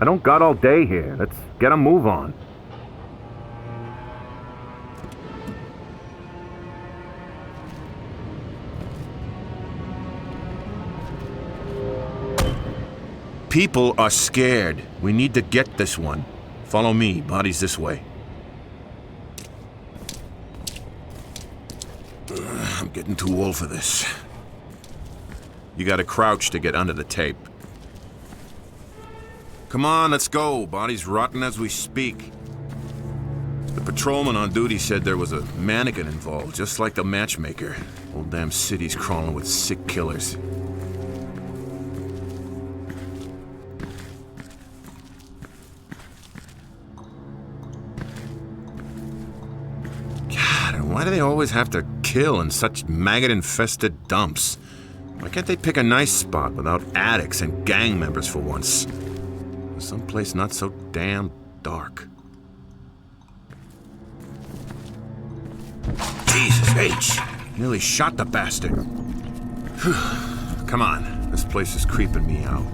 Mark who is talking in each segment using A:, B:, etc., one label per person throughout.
A: I don't got all day here. Let's get a move on.
B: People are scared. We need to get this one. Follow me. Body's this way. I'm getting too old for this. You gotta crouch to get under the tape. Come on, let's go. Body's rotting as we speak. The patrolman on duty said there was a mannequin involved, just like the matchmaker. Whole damn city's crawling with sick killers. Why do they always have to kill in such maggot-infested dumps? Why can't they pick a nice spot without addicts and gang members for once? Someplace not so damn dark. Jesus H! Nearly shot the bastard. Whew. Come on, this place is creeping me out.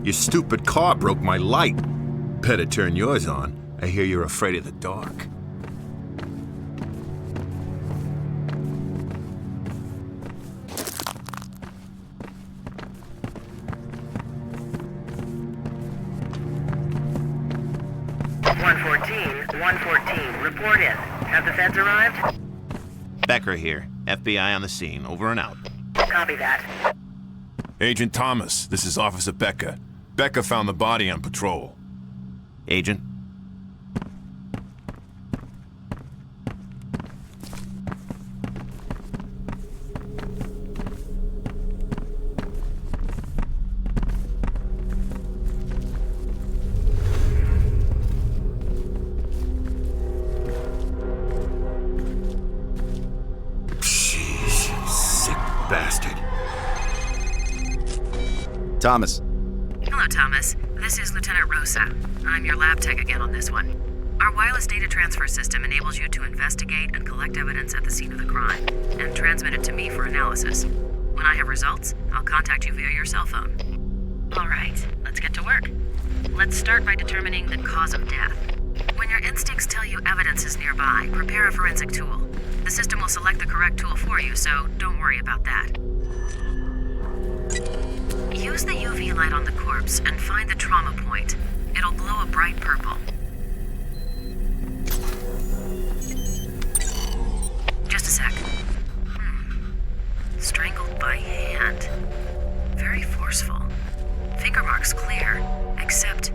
B: Your stupid car broke my light. Better turn yours on. I hear you're afraid of the dark.
C: Report in. Have the feds arrived?
B: Becker here. FBI on the scene. Over and out.
C: Copy that.
D: Agent Thomas, this is Officer Becker. Becker found the body on patrol.
B: Agent?
E: Thomas.
F: Hello, Thomas. This is Lieutenant Rosa. I'm your lab tech again on this one. Our wireless data transfer system enables you to investigate and collect evidence at the scene of the crime, and transmit it to me for analysis. When I have results, I'll contact you via your cell phone. All right, let's get to work. Let's start by determining the cause of death. When your instincts tell you evidence is nearby, prepare a forensic tool. The system will select the correct tool for you, so don't worry about that. Use the UV light on the corpse and find the trauma point. It'll glow a bright purple. Just a sec. Strangled by hand. Very forceful. Finger marks clear, except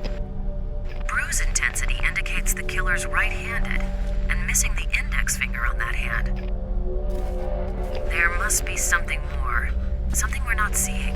F: bruise intensity indicates the killer's right-handed, and missing the index finger on that hand. There must be something more. Something we're not seeing.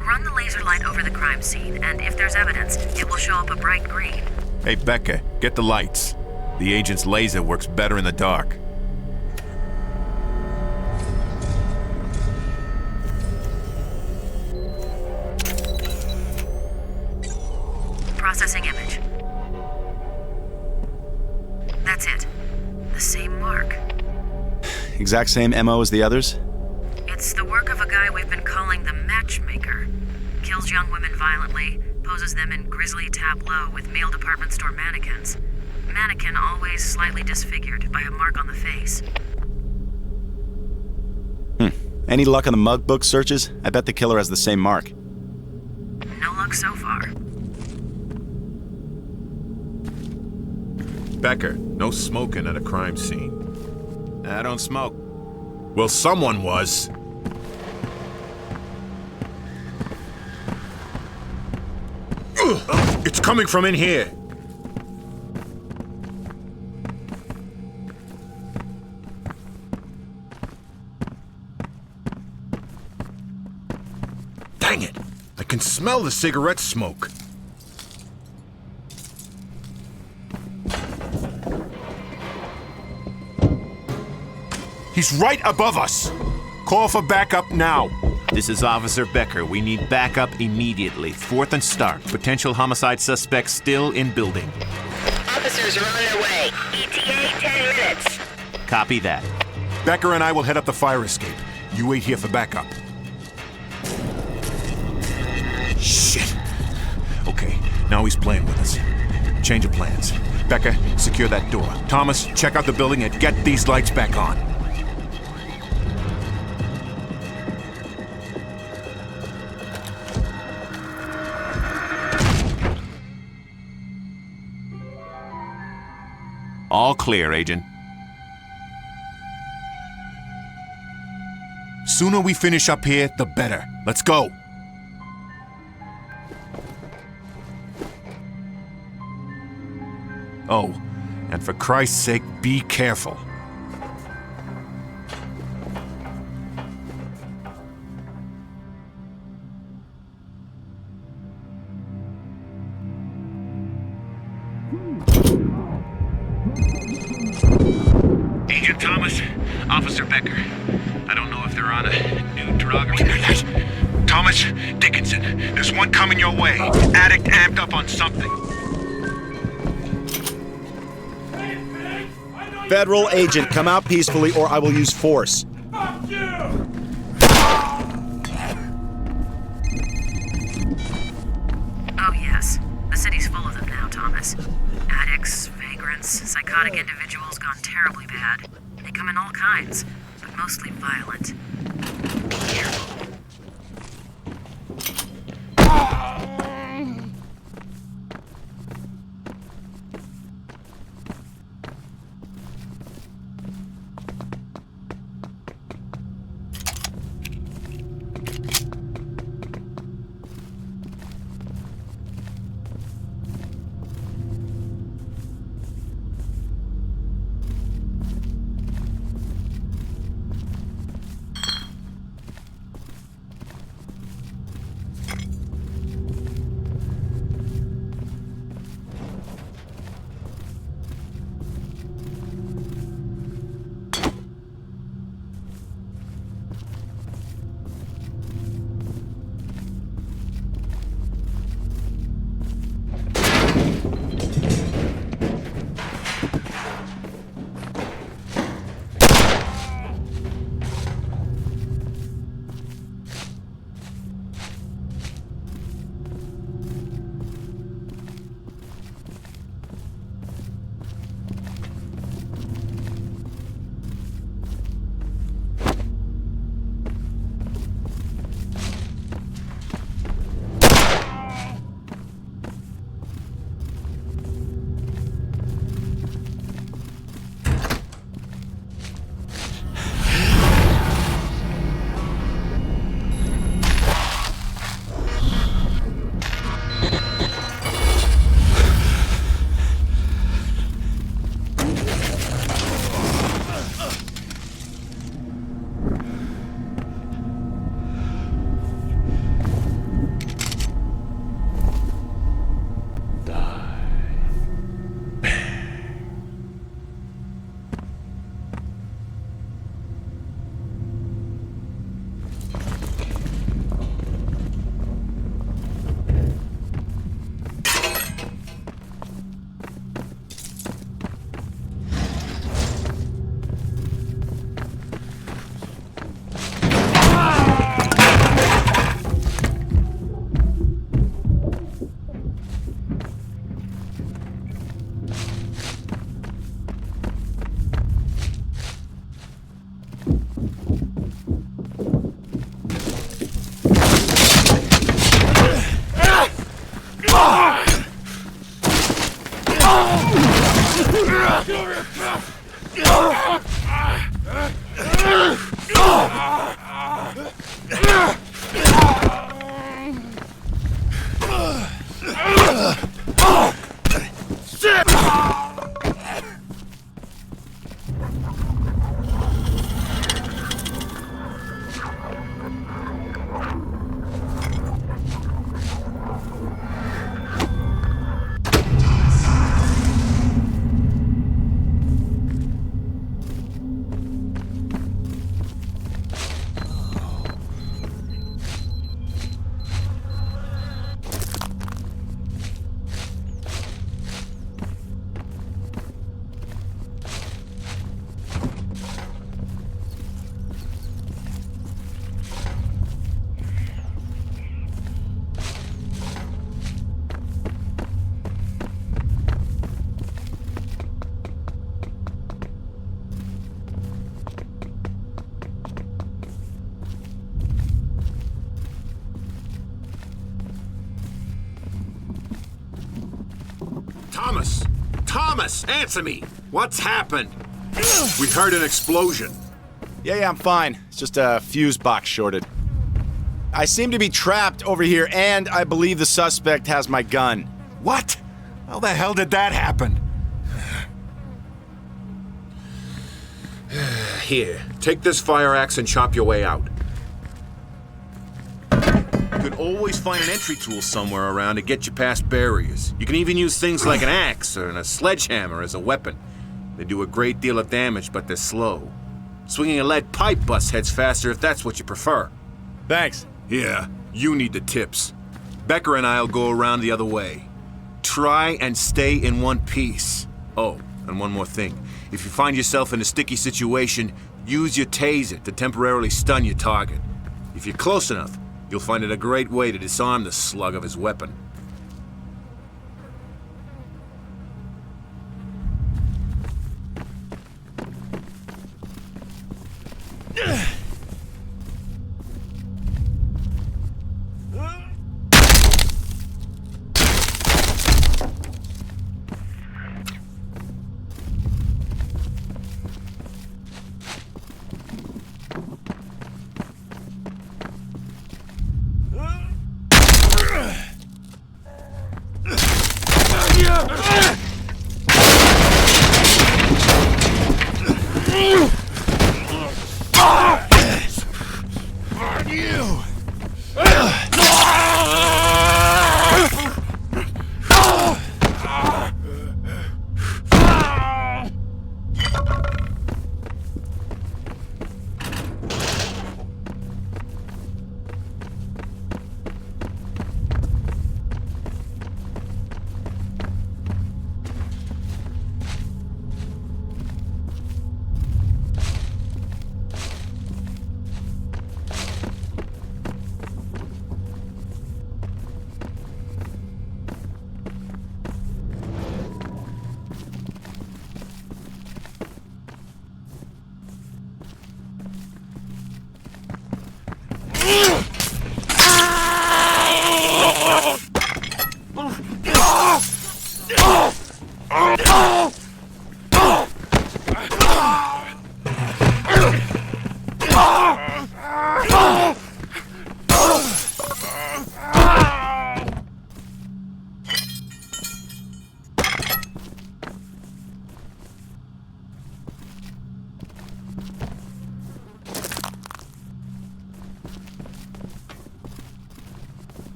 F: Run the laser light over the crime scene, and if there's evidence, it will show up a bright green.
D: Hey, Becca, get the lights. The agent's laser works better in the dark.
F: Processing image. That's it. The same mark.
E: Exact same MO as the others?
F: It's the work of a guy we've been calling the matchmaker. Kills young women violently, poses them in grisly tableau with male department store mannequins. Mannequin always slightly disfigured by a mark on the face.
E: Any luck on the mug book searches? I bet the killer has the same mark.
F: No luck so far.
B: Becker, no smoking at a crime scene. I don't smoke. Well, someone was. Ugh, it's coming from in here. Dang it! I can smell the cigarette smoke.
D: He's right above us! Call for backup now.
G: This is Officer Becker. We need backup immediately. 4th and Stark. Potential homicide suspect still in building.
C: Officers are on their way. ETA 10 minutes.
G: Copy that.
D: Becker and I will head up the fire escape. You wait here for backup. Shit. Okay, now he's playing with us. Change of plans. Becker, secure that door. Thomas, check out the building and get these lights back on.
G: All clear, Agent.
D: Sooner we finish up here, the better. Let's go. Oh, and for Christ's sake, be careful.
H: Agent Thomas, Officer Becker. I don't know if they're on a new drug or...
D: Thomas, Dickinson, there's one coming your way. Addict amped up on something.
E: Federal agent, come out peacefully or I will use force.
F: Oh, yes. The city's full of them now, Thomas. Addicts, vagrants, psychotic individuals gone terribly bad. They come in all kinds, but mostly violent. Be careful.
B: Thomas! Thomas! Answer me! What's happened? We heard an explosion.
E: Yeah, I'm fine. It's just a fuse box shorted. I seem to be trapped over here, and I believe the suspect has my gun.
D: What? How the hell did that happen?
B: Here, take this fire axe and chop your way out. You can always find an entry tool somewhere around to get you past barriers. You can even use things like an axe or a sledgehammer as a weapon. They do a great deal of damage, but they're slow. Swinging a lead pipe busts heads faster if that's what you prefer.
E: Thanks.
B: Yeah, you need the tips. Becker and I'll go around the other way. Try and stay in one piece. Oh, and one more thing. If you find yourself in a sticky situation, use your taser to temporarily stun your target. If you're close enough, you'll find it a great way to disarm the slug of his weapon.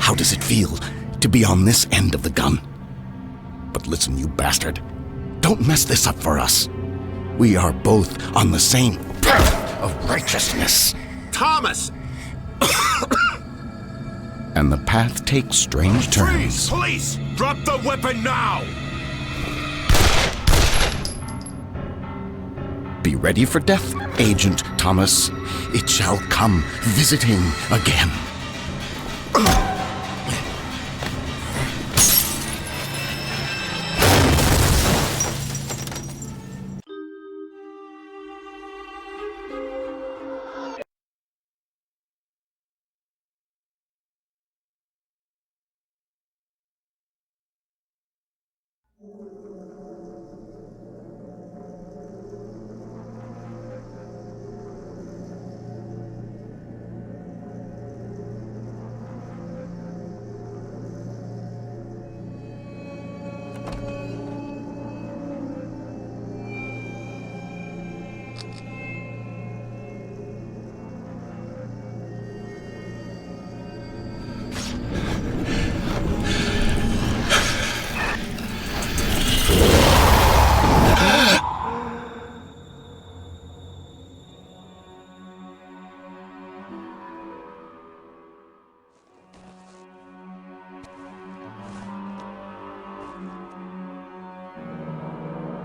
I: How does it feel to be on this end of the gun? But listen, you bastard. Don't mess this up for us. We are both on the same path of righteousness.
B: Thomas!
I: And the path takes strange turns.
D: Freeze! Police! Drop the weapon now!
I: Be ready for death, Agent Thomas. It shall come visiting again.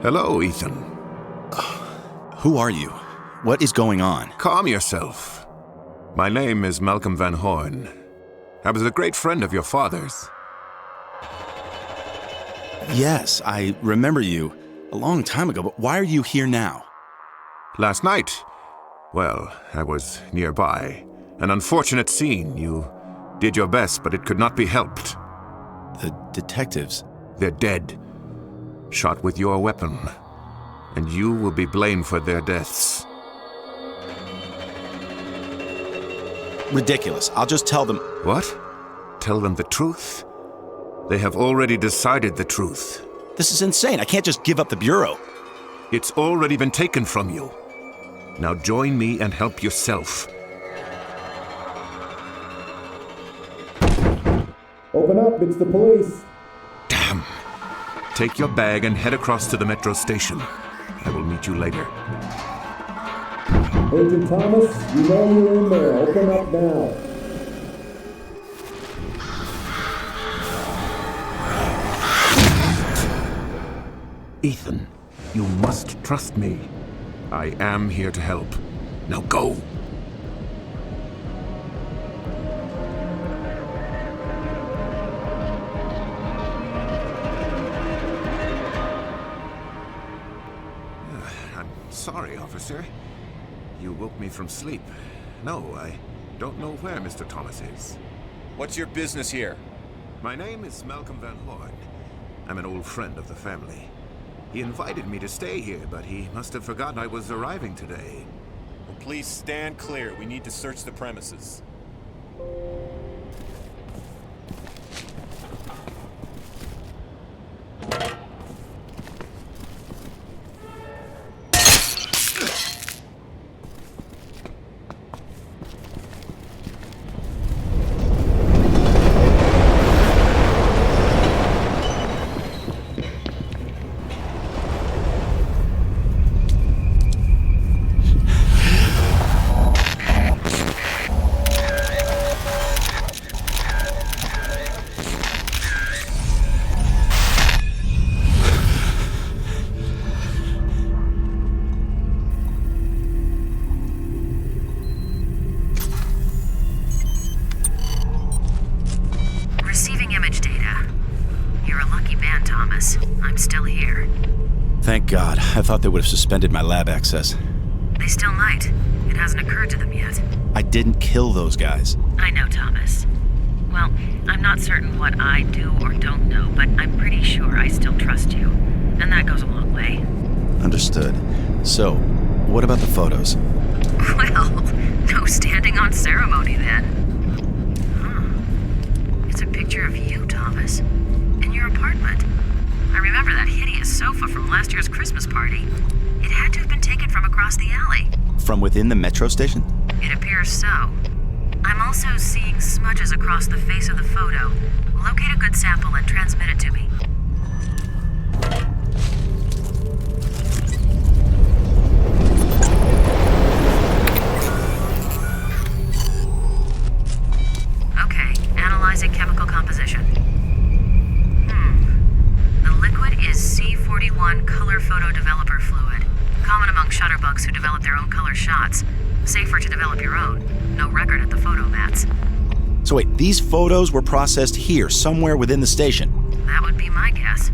B: Hello, Ethan.
E: Who are you? What is going on?
B: Calm yourself. My name is Malcolm Van Horn. I was a great friend of your father's.
E: Yes, I remember you a long time ago, but why are you here now?
B: Last night, well, I was nearby. An unfortunate scene. You did your best, but it could not be helped.
E: The detectives?
B: They're dead. Shot with your weapon. And you will be blamed for their deaths.
E: Ridiculous. I'll just tell them.
B: What? Tell them the truth? They have already decided the truth.
E: This is insane. I can't just give up the Bureau.
B: It's already been taken from you. Now join me and help yourself.
A: Open up, it's the police.
B: Damn. Take your bag and head across to the metro station. I will meet you later.
A: Agent Thomas, you know you're in there. Open up now.
B: Ethan, you must trust me. I am here to help. Now go. I'm sorry, officer. You woke me from sleep. No, I don't know where Mr. Thomas is.
D: What's your business here?
B: My name is Malcolm Van Horn. I'm an old friend of the family. He invited me to stay here, but he must have forgotten I was arriving today.
D: Well, please stand clear. We need to search the premises.
E: Thank God. I thought they would have suspended my lab access.
F: They still might. It hasn't occurred to them yet.
E: I didn't kill those guys.
F: I know, Thomas. Well, I'm not certain what I do or don't know, but I'm pretty sure I still trust you. And that goes a long way.
E: Understood. So, what about the photos?
F: Well, no standing on ceremony then. Huh. It's a picture of you, Thomas. In your apartment. I remember that hideous sofa from last year's Christmas party. It had to have been taken from across the alley.
E: From within the metro station?
F: It appears so. I'm also seeing smudges across the face of the photo. Locate a good sample and transmit it to me. 31 color photo developer fluid. Common among shutterbugs who develop their own color shots. Safer to develop your own. No record at the photo mats.
E: So wait, these photos were processed here, somewhere within the station?
F: That would be my guess.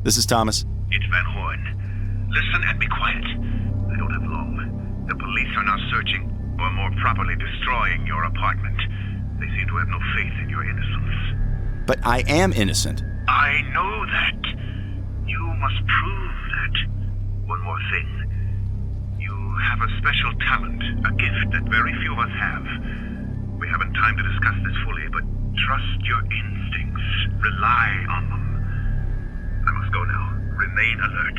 E: This is Thomas.
H: It's Van Horn. Listen and be quiet. I don't have long. The police are now searching, or more properly destroying your apartment. They seem to have no faith in your innocence.
E: But I am innocent.
H: I know that. You must prove that. One more thing. You have a special talent, a gift that very few of us have. We haven't time to discuss this fully, but trust your instincts. Rely on them. I must go now. Remain alert.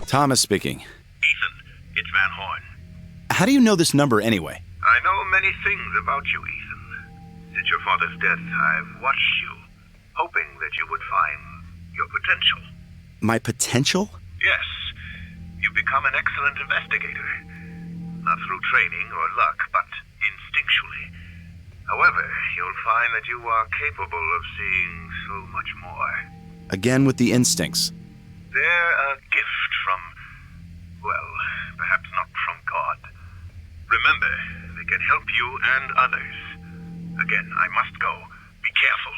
E: Thomas speaking.
H: Ethan, it's Van Horn.
E: How do you know this number anyway?
H: I know many things about you, Ethan. Since your father's death, I've watched you, hoping that you would find your potential.
E: My potential?
H: Yes. You've become an excellent investigator. Not through training or luck, but instinctually. However, you'll find that you are capable of seeing so much more.
E: Again with the instincts.
H: They're a gift from, well, perhaps not from God. Remember, they can help you and others. Again, I must go. Be careful.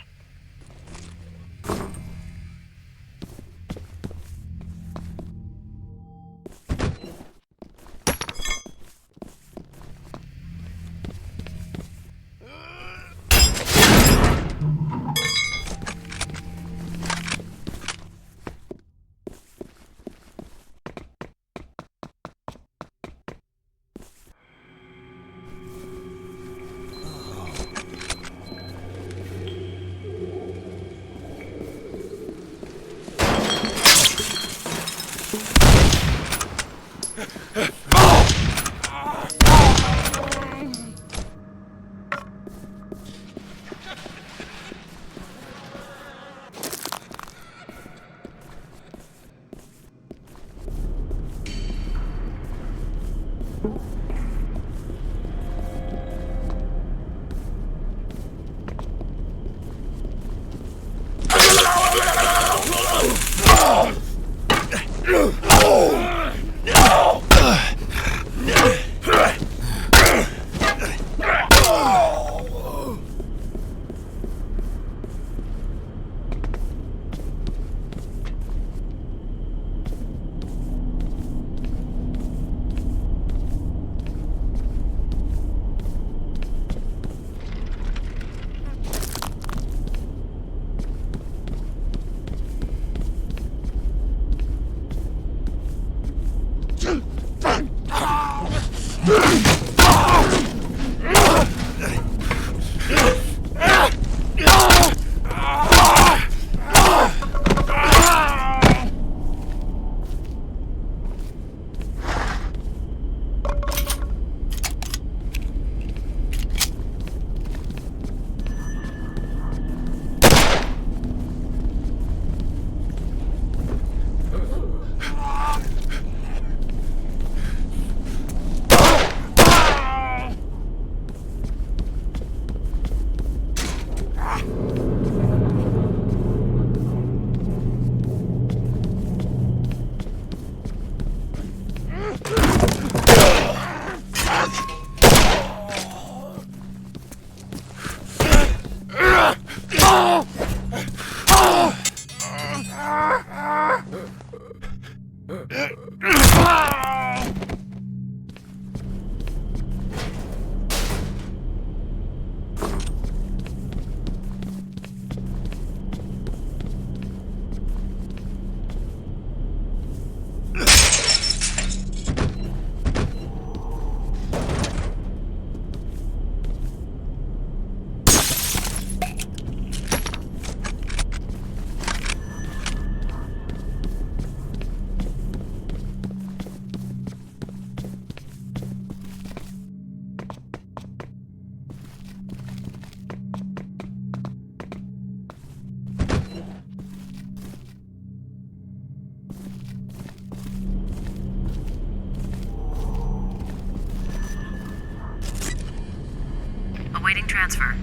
F: Awaiting transfer.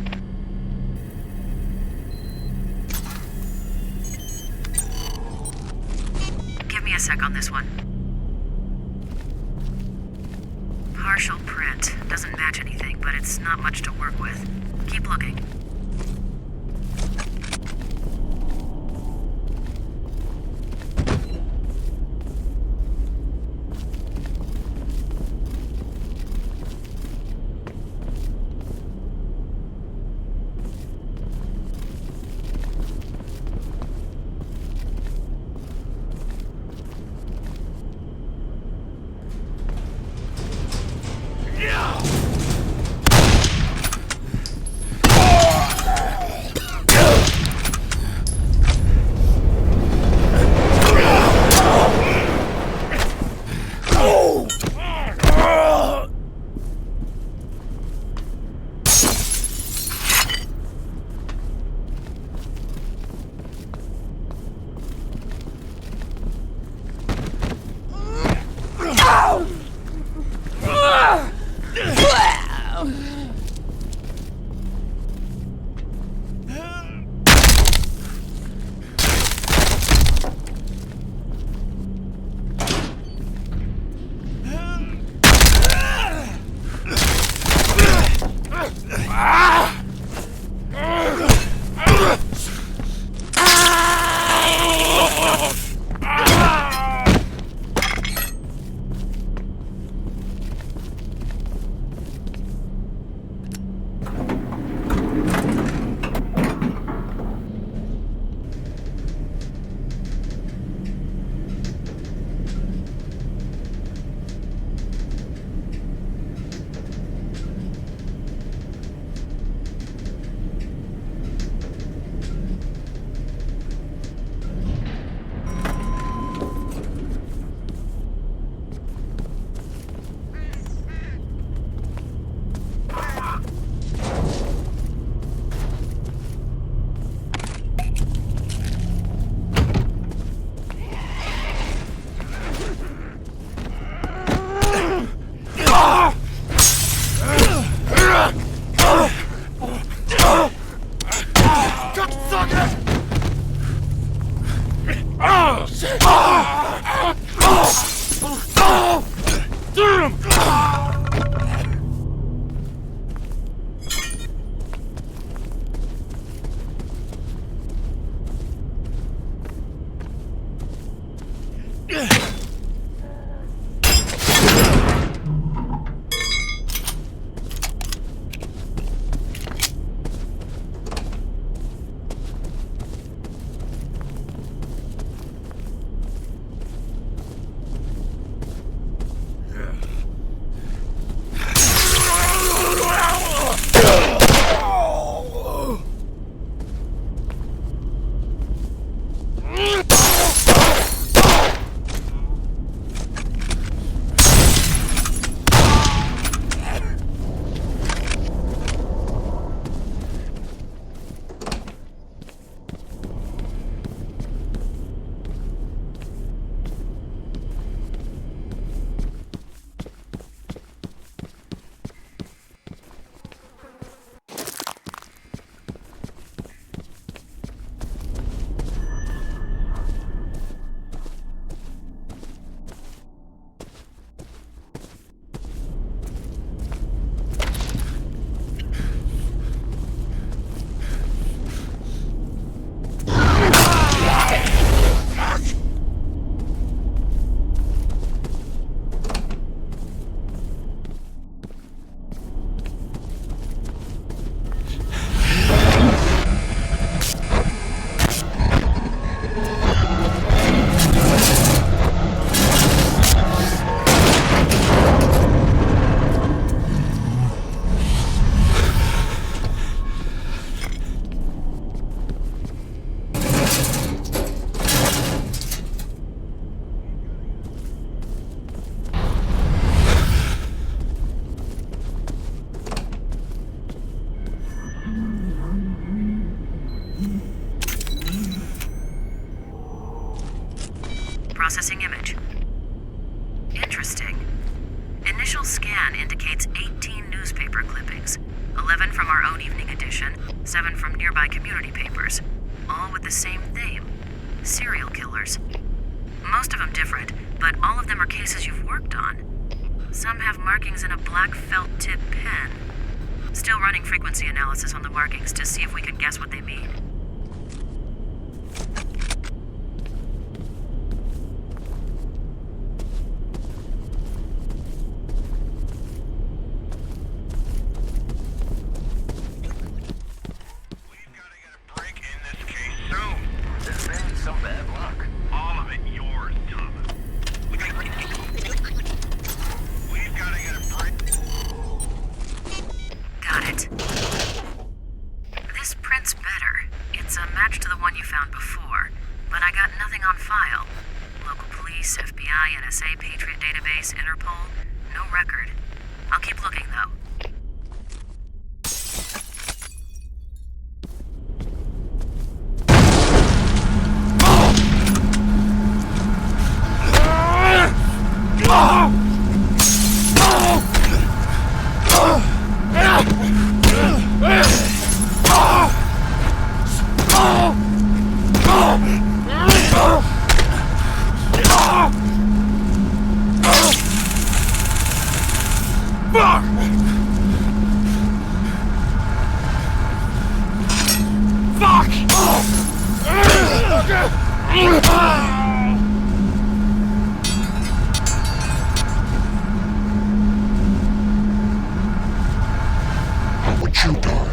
F: Give me a sec on this one. Partial print. Doesn't match anything, but it's not much to work with. Keep looking. Processing image. Interesting. Initial scan indicates 18 newspaper clippings, 11 from our own evening edition, 7 from nearby community papers, all with the same theme: serial killers. Most of them different, but all of them are cases you've worked on. Some have markings in a black felt tip pen. Still running frequency analysis on the markings to see if we can guess what they mean. FBI, NSA, Patriot Database, Interpol. No record. I'll keep looking, though.
I: How would you die?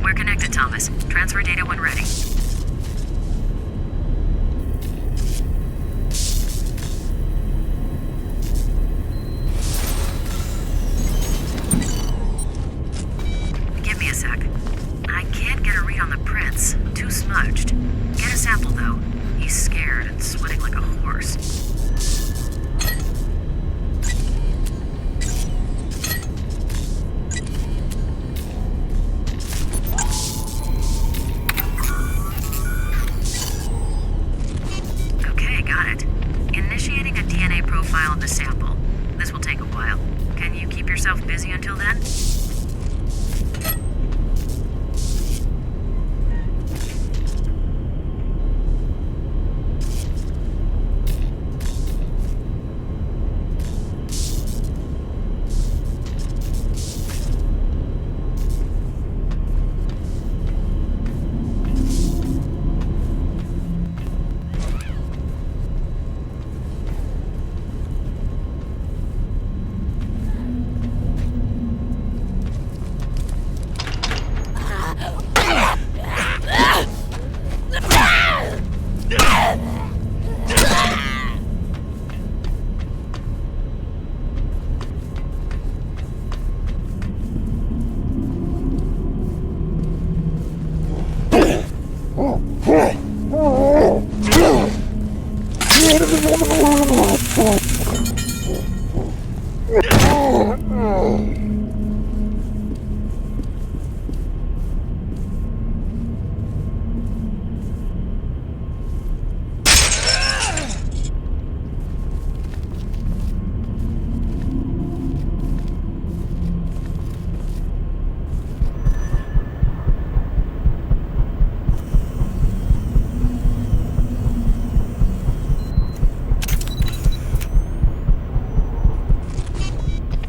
F: We're connected, Thomas. Transfer data when ready. Give me a sec. I can't get a read on the prints. Too smudged. Get a sample, though. He's scared and sweating like a horse. Okay, got it. Initiating a DNA profile on the sample. This will take a while. Can you keep yourself busy until then?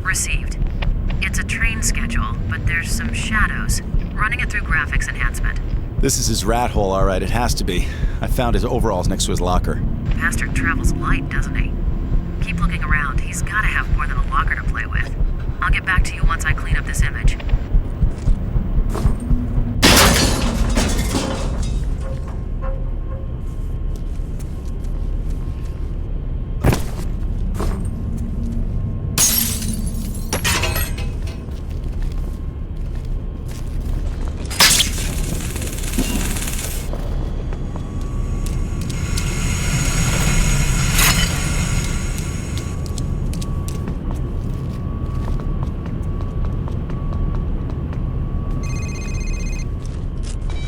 F: Received. It's a train schedule, but there's some shadows. Running it through graphics enhancement.
E: This is his rat hole, all right. It has to be. I found his overalls next to his locker.
F: Bastard travels light, doesn't he? Keep looking around. He's gotta have more than a locker to play with. I'll get back to you once I clean up this image.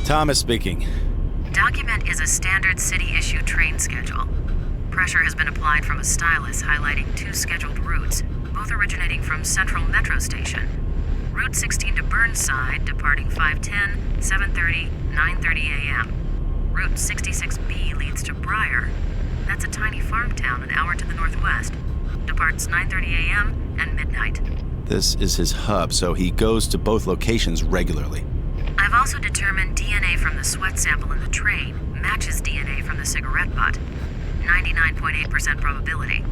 E: Thomas speaking.
F: Document is a standard city-issue train schedule. Pressure has been applied from a stylus highlighting 2 scheduled routes, both originating from Central Metro Station. Route 16 to Burnside, departing 5:10, 7:30, 9:30 a.m. Route 66B leads to Briar. That's a tiny farm town an hour to the northwest. Departs 9:30 a.m. and midnight.
E: This is his hub, so he goes to both locations regularly.
F: I've also determined DNA from the sweat sample in the train matches DNA from the cigarette butt. 99.8% probability.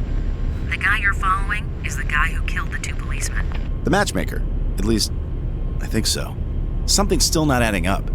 F: The guy you're following is the guy who killed the 2 policemen.
E: The matchmaker. At least, I think so. Something's still not adding up.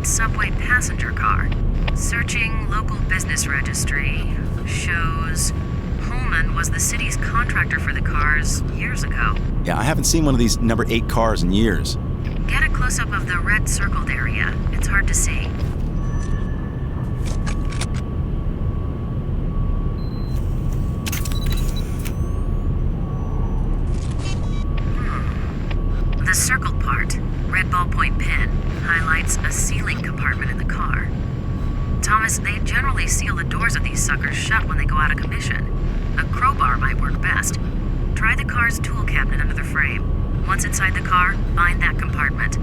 F: white subway passenger car. Searching local business registry shows Pullman was the city's contractor for the cars years ago.
E: Yeah, I haven't seen one of these number 8 cars in years.
F: Get a close-up of the red circled area. It's hard to see. The circled part, red ballpoint pen, highlights a ceiling compartment in the car. Thomas, they generally seal the doors of these suckers shut when they go out of commission. A crowbar might work best. Try the car's tool cabinet under the frame. Once inside the car, find that compartment.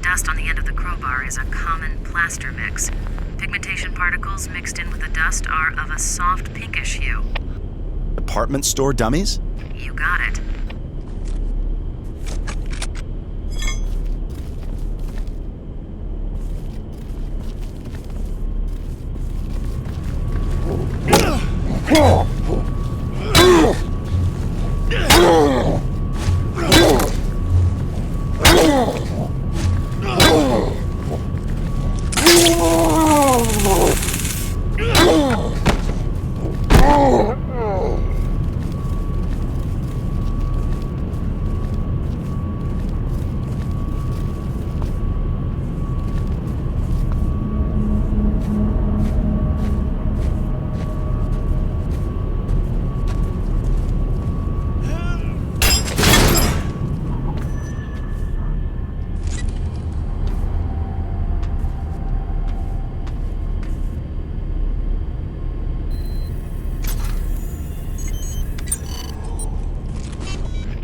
F: Dust on the end of the crowbar is a common plaster mix. Pigmentation particles mixed in with the dust are of a soft pinkish hue.
E: Department store dummies?
F: You got it.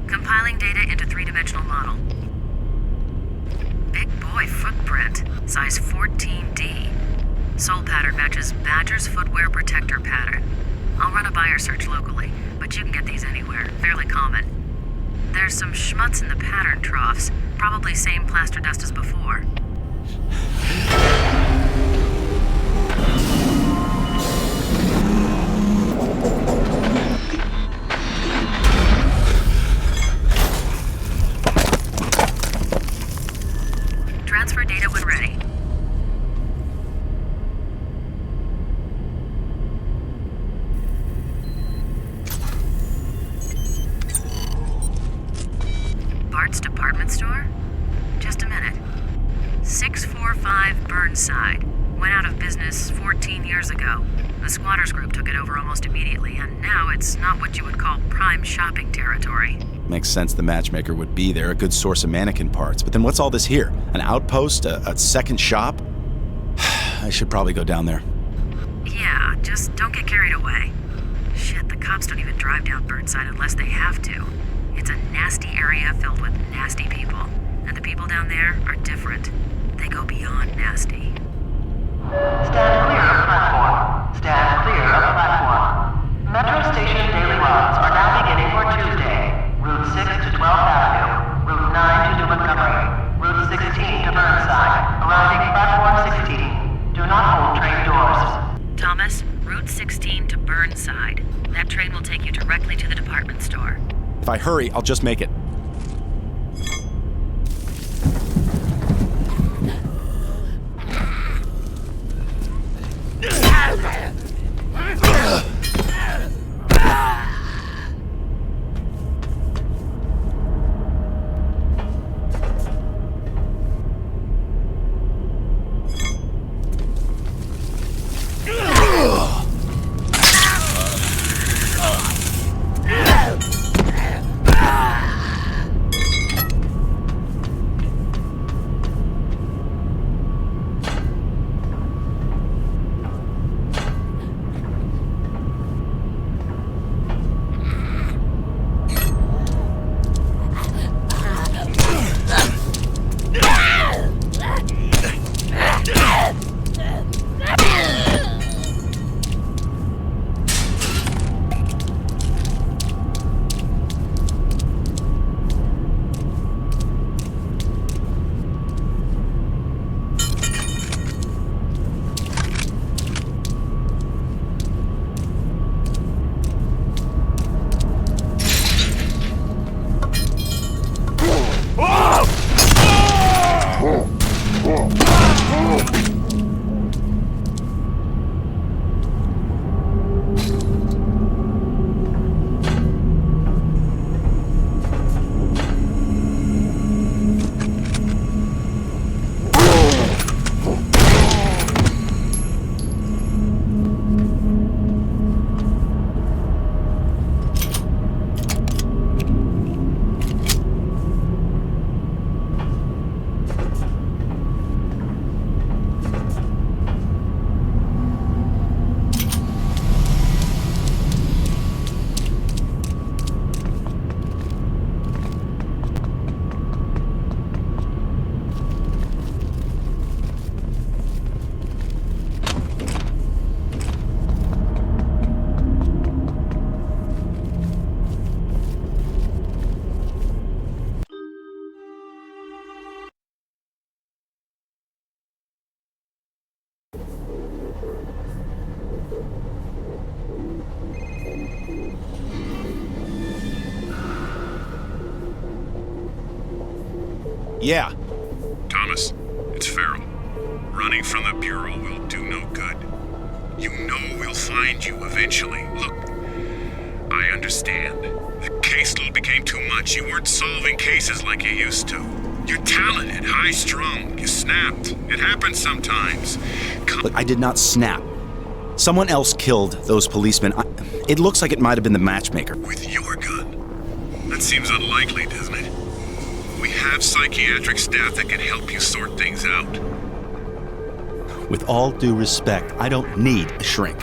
F: Compiling data into three-dimensional model. Big boy footprint, size 14D. Sole pattern matches Badger's footwear protector pattern. I'll run a buyer search locally, but you can get these anywhere, fairly common. There's some schmutz in the pattern troughs, probably same plaster dust as before. Transfer data when ready. Bart's department store? Just a minute. 645 Burnside. Went out of business 14 years ago. The squatters group took it over almost immediately, and now it's not what you would call prime shopping territory.
E: Makes sense the matchmaker would be there, a good source of mannequin parts. But then what's all this here? An outpost? A second shop? I should probably go down there.
F: Yeah, just don't get carried away. Shit, the cops don't even drive down Burnside unless they have to. It's a nasty area filled with nasty people. And the people down there are different. They go beyond nasty.
J: Stand clear of platform. Stand clear of platform. Metro Station daily runs are now beginning for Tuesday. Route 6 to 12th Avenue. Route 9 to New Montgomery. Route 16 to Burnside. Arriving platform 16. Do not hold train doors.
F: Thomas, Route 16 to Burnside. That train will take you directly to the department store.
E: If I hurry, I'll just make it. Yeah.
B: Thomas, it's Farrell. Running from the Bureau will do no good. You know we'll find you eventually. Look, I understand. The caseload became too much. You weren't solving cases like you used to. You're talented, high-strung. You snapped. It happens sometimes.
E: Look, I did not snap. Someone else killed those policemen. It looks like it might have been the matchmaker.
B: With your gun? That seems unlikely, doesn't it? We have psychiatric staff that can help you sort things out.
E: With all due respect, I don't need a shrink.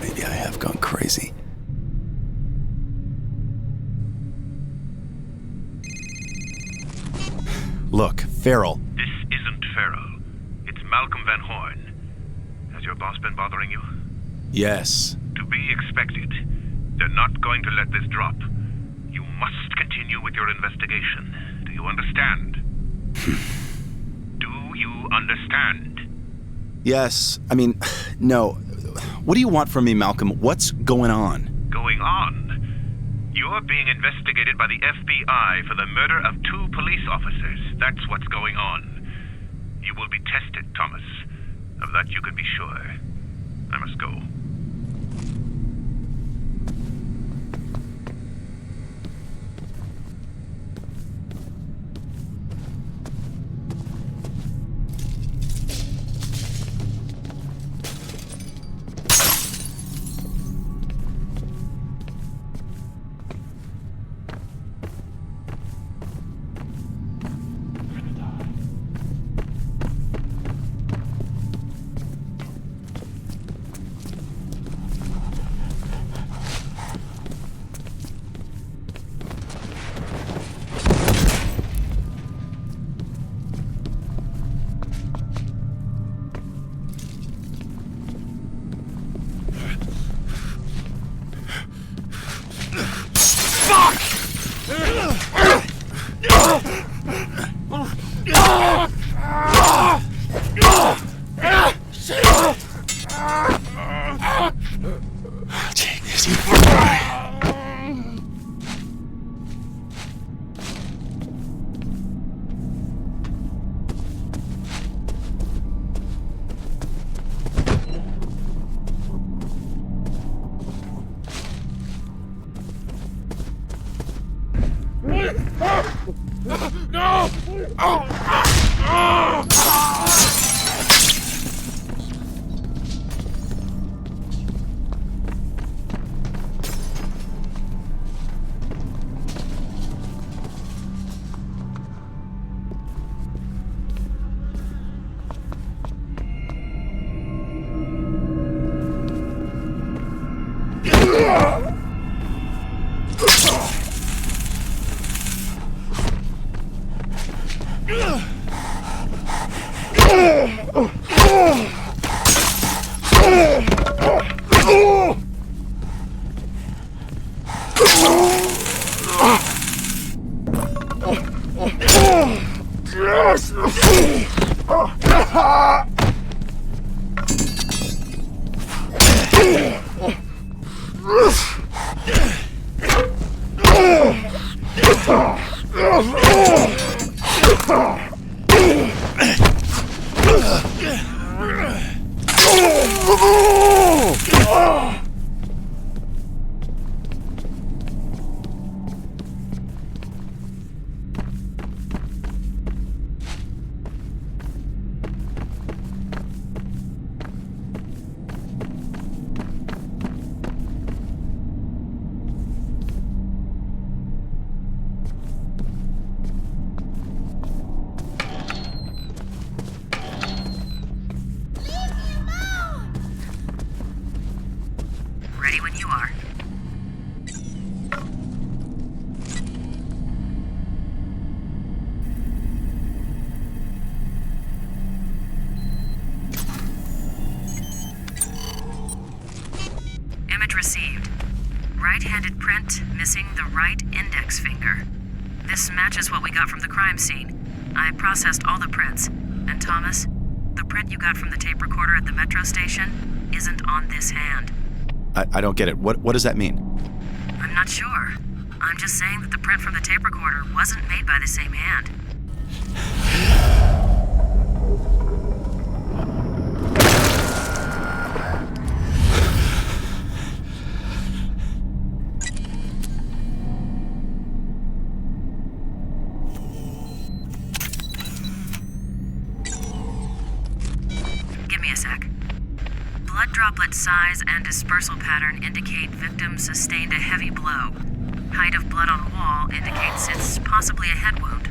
E: Maybe I have gone crazy. Look, Farrell.
H: This isn't Farrell. It's Malcolm Van Horn. Has your boss been bothering you?
E: Yes.
H: To be expected. They're not going to let this drop. You must continue with your investigation. Do you understand? Do you understand?
E: Yes. I mean, no. What do you want from me, Malcolm? What's going on?
H: Going on? You're being investigated by the FBI for the murder of 2 police officers. That's what's going on. You will be tested, Thomas. Of that you can be sure. I must go.
F: Ready when you are. Image received. Right-handed print, missing the right index finger. This matches what we got from the crime scene. I processed all the prints. And Thomas, the print you got from the tape recorder at the metro station isn't on this hand.
E: I don't get it. What does that mean?
F: I'm not sure. I'm just saying that the print from the tape recorder wasn't made by the same hand. Give me a sec. Blood droplet size and dispersal pattern indicate victim sustained a heavy blow. Height of blood on wall indicates it's possibly a head wound.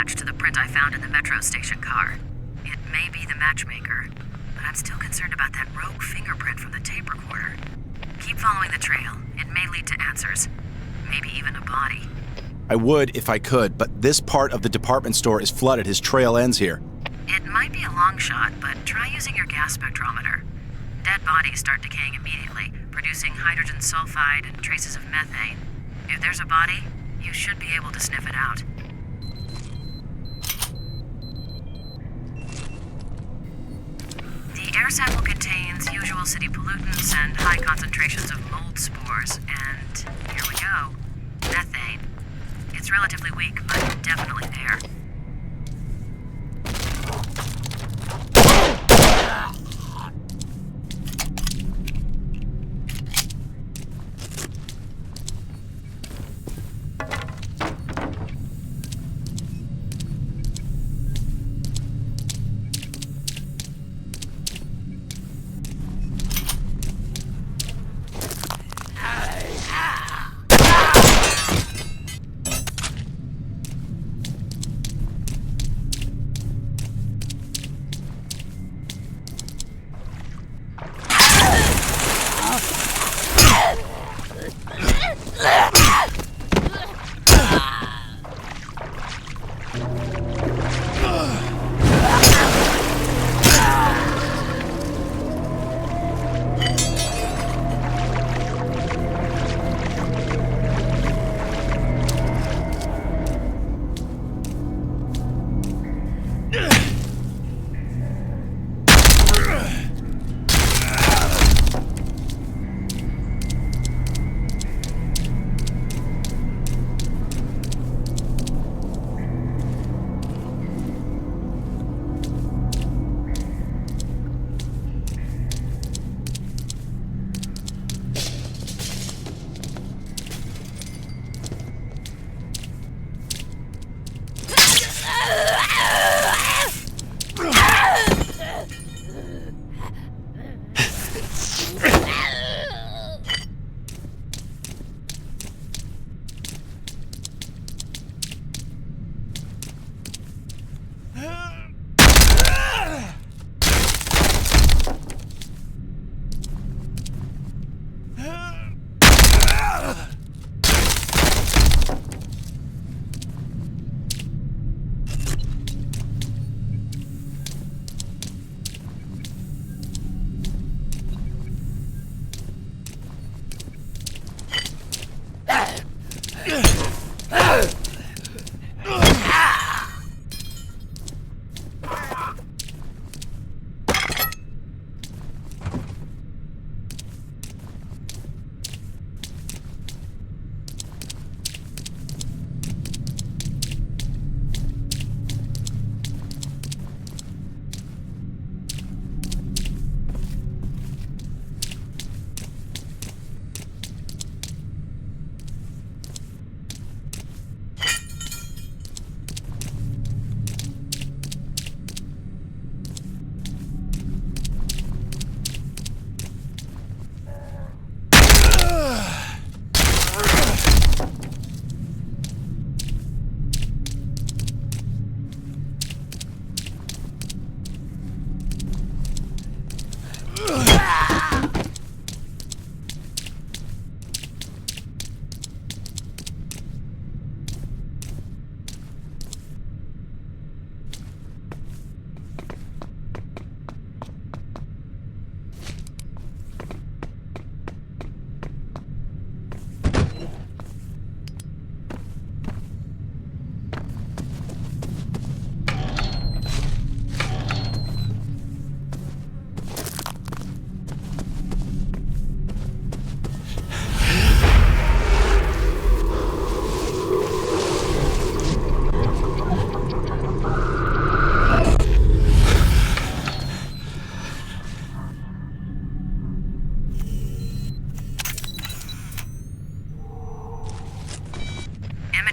F: match to the print I found in the metro station car. It may be the matchmaker, but I'm still concerned about that rogue fingerprint from the tape recorder. Keep following the trail. It may lead to answers. Maybe even a body.
E: I would if I could, but this part of the department store is flooded. His trail ends here.
F: It might be a long shot, but try using your gas spectrometer. Dead bodies start decaying immediately, producing hydrogen sulfide and traces of methane. If there's a body, you should be able to sniff it out. The air sample contains usual city pollutants and high concentrations of mold spores, and here we go. Methane. It's relatively weak, but definitely there.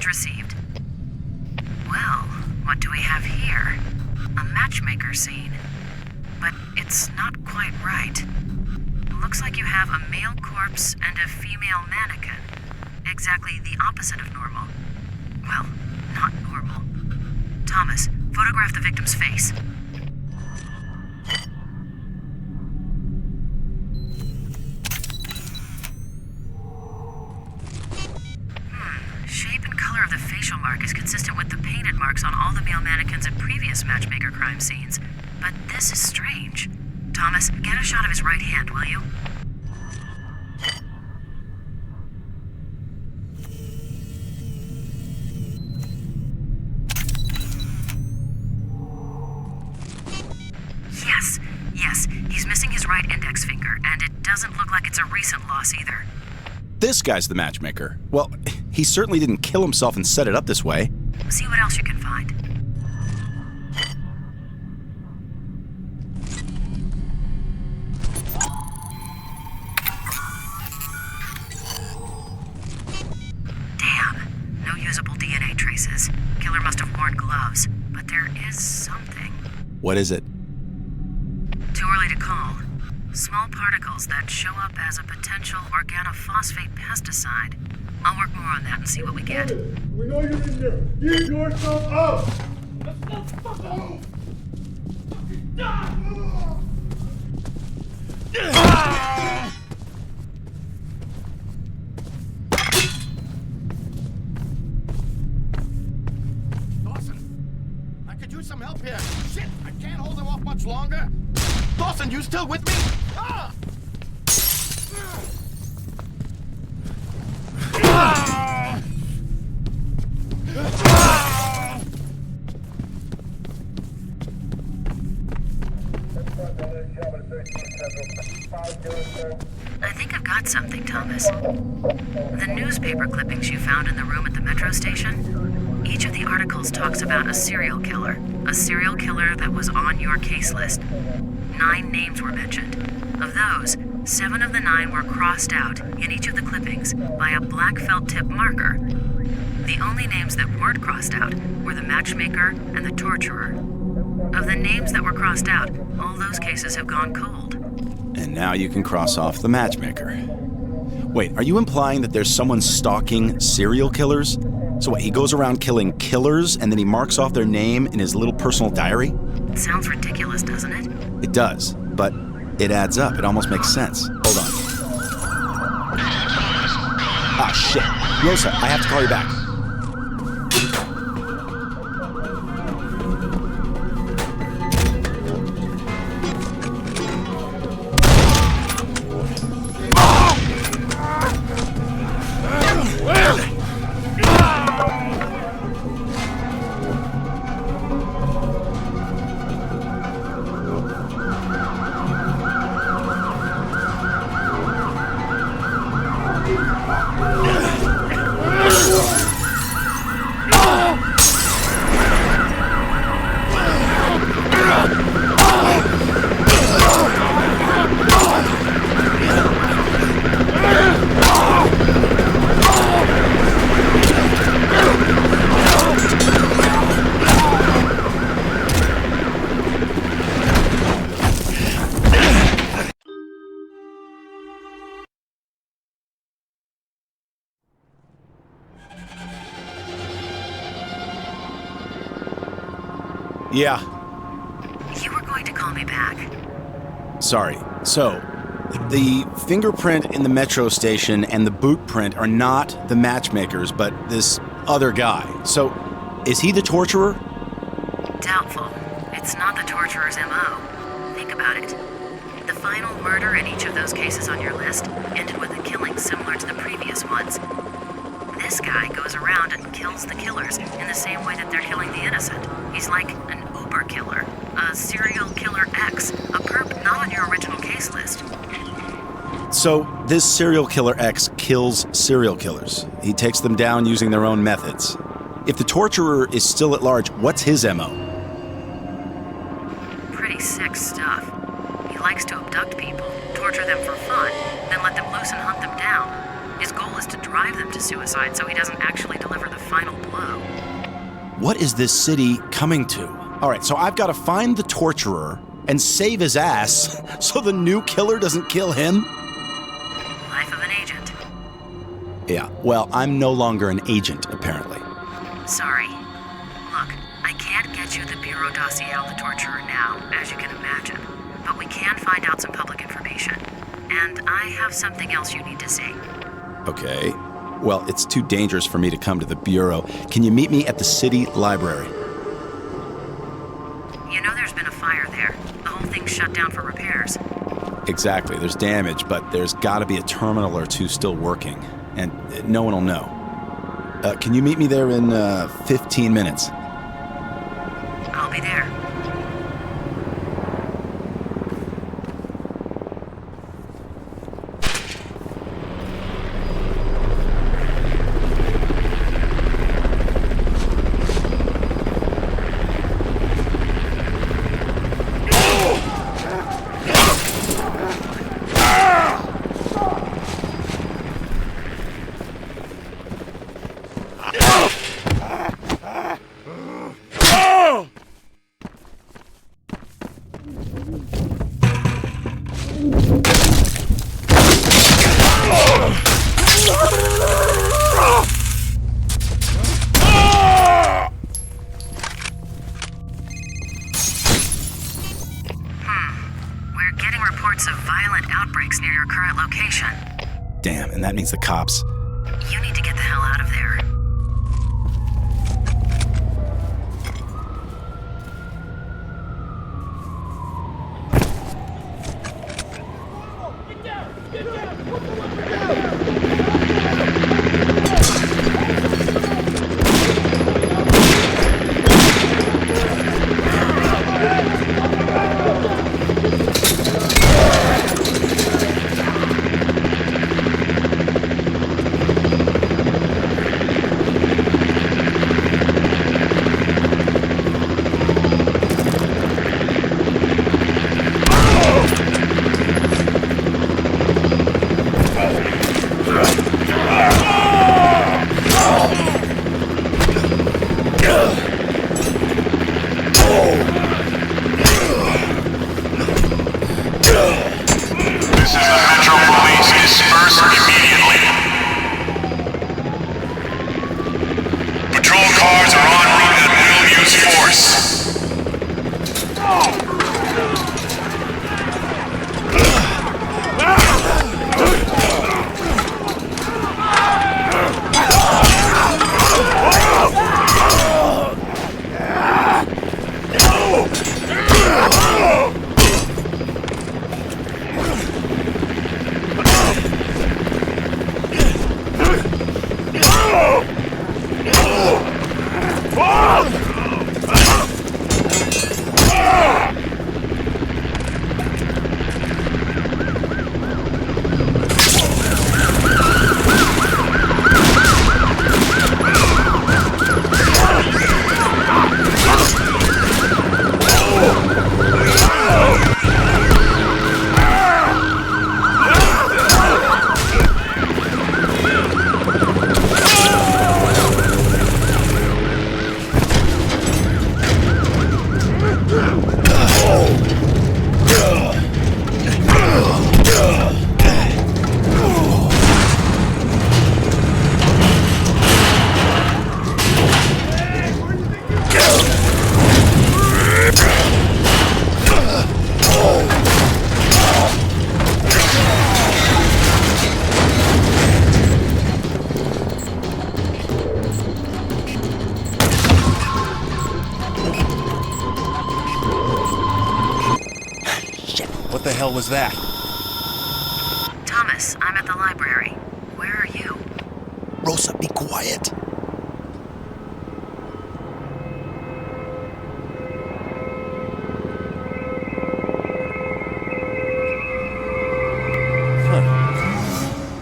F: Received. Well, what do we have here? A matchmaker scene. But it's not quite right. Looks like you have a male corpse and a female mannequin. Exactly the opposite of normal. Well, not normal. Thomas, photograph the victim's face. Shape and color of the facial mark is consistent with the painted marks on all the male mannequins at previous matchmaker crime scenes. But this is strange. Thomas, get a shot of his right hand, will you? Yes, he's missing his right index finger, and it doesn't look like it's a recent loss either.
E: This guy's the matchmaker. Well, he certainly didn't kill himself and set it up this way.
F: See what else you can find. Damn, no usable DNA traces. Killer must have worn gloves, but there is something.
E: What is it?
F: Too early to call. Small particles that show up as a potential organophosphate pesticide. I'll work more on that and see what we get.
A: We know you're in there. Get yourself out!
I: Dawson, I could use some help here. Shit, I can't hold him off much longer. Dawson, you still with me? Ah!
F: I think I've got something, Thomas. The newspaper clippings you found in the room at the metro station, each of the articles talks about a serial killer that was on your case list. 9 names were mentioned. Of those, 7 of the 9 were crossed out in each of the clippings by a black felt tip marker. The only names that weren't crossed out were the matchmaker and the torturer. Of the names that were crossed out, all those cases have gone cold.
E: And now you can cross off the matchmaker. Wait, are you implying that there's someone stalking serial killers? So what, he goes around killing killers and then he marks off their name in his little personal diary?
F: It sounds ridiculous, doesn't it?
E: It does, but it adds up. It almost makes sense. Hold on. Ah, shit. Rosa, I have to call you back. Yeah.
F: You were going to call me back.
E: Sorry. So, the fingerprint in the metro station and the boot print are not the matchmakers, but this other guy. So, is he the torturer?
F: Doubtful. It's not the torturer's MO. Think about it. The final murder in each of those cases on your list ended with a killing similar to the previous ones. This guy goes around and kills the killers in the same way that they're killing the innocent. He's like an Uber killer, a serial killer X, a perp not on your original case list.
E: So, this serial killer X kills serial killers. He takes them down using their own methods. If the torturer is still at large, what's his MO?
F: Pretty sick stuff. He likes to abduct people, torture them for fun, then let them loose and hunt them down. His goal is to drive them to suicide so he doesn't actually deliver the final blow.
E: What is this city coming to? All right, so I've got to find the torturer and save his ass so the new killer doesn't kill him?
F: Life of an agent.
E: Yeah, well, I'm no longer an agent, apparently.
F: Sorry. Look, I can't thorough dossier on the torturer now, as you can imagine. But we can find out some public information. And I have something else you need to see.
E: Okay. Well, it's too dangerous for me to come to the Bureau. Can you meet me at the city library?
F: You know there's been a fire there. The whole thing's shut down for repairs.
E: Exactly. There's damage, but there's gotta be a terminal or two still working. And no one will know. Can you meet me there in 15 minutes?
F: I'll be there.
E: Damn, and that means the cops.
F: You need to get the hell out of there.
D: What the hell was that?
F: Thomas, I'm at the library. Where are you?
I: Rosa, be quiet.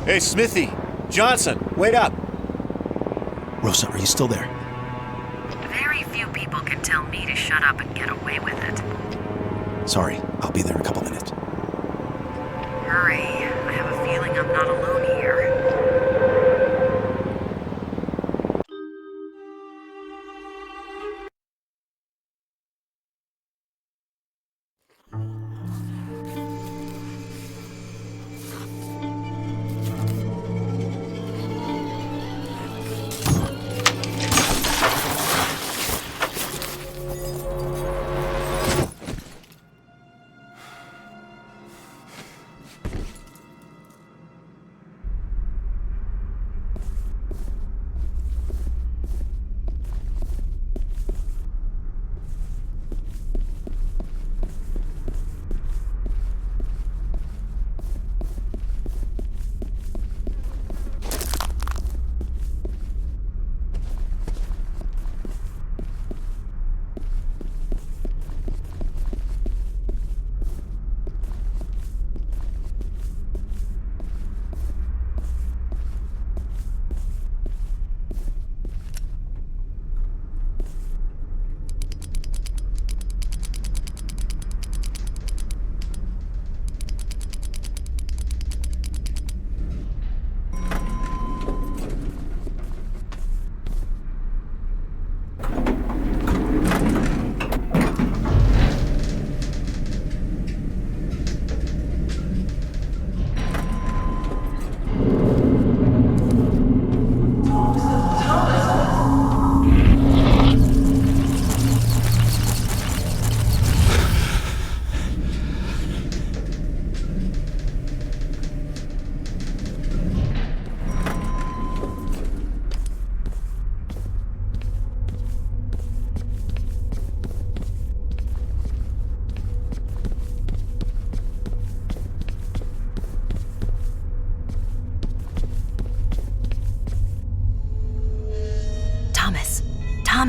G: Hey, Smithy! Johnson, wait up!
E: Rosa, are you still there?
F: Very few people can tell me to shut up and get away with it.
E: Sorry, I'll be there in a couple minutes.
F: Hurry. I have a feeling I'm not alone here.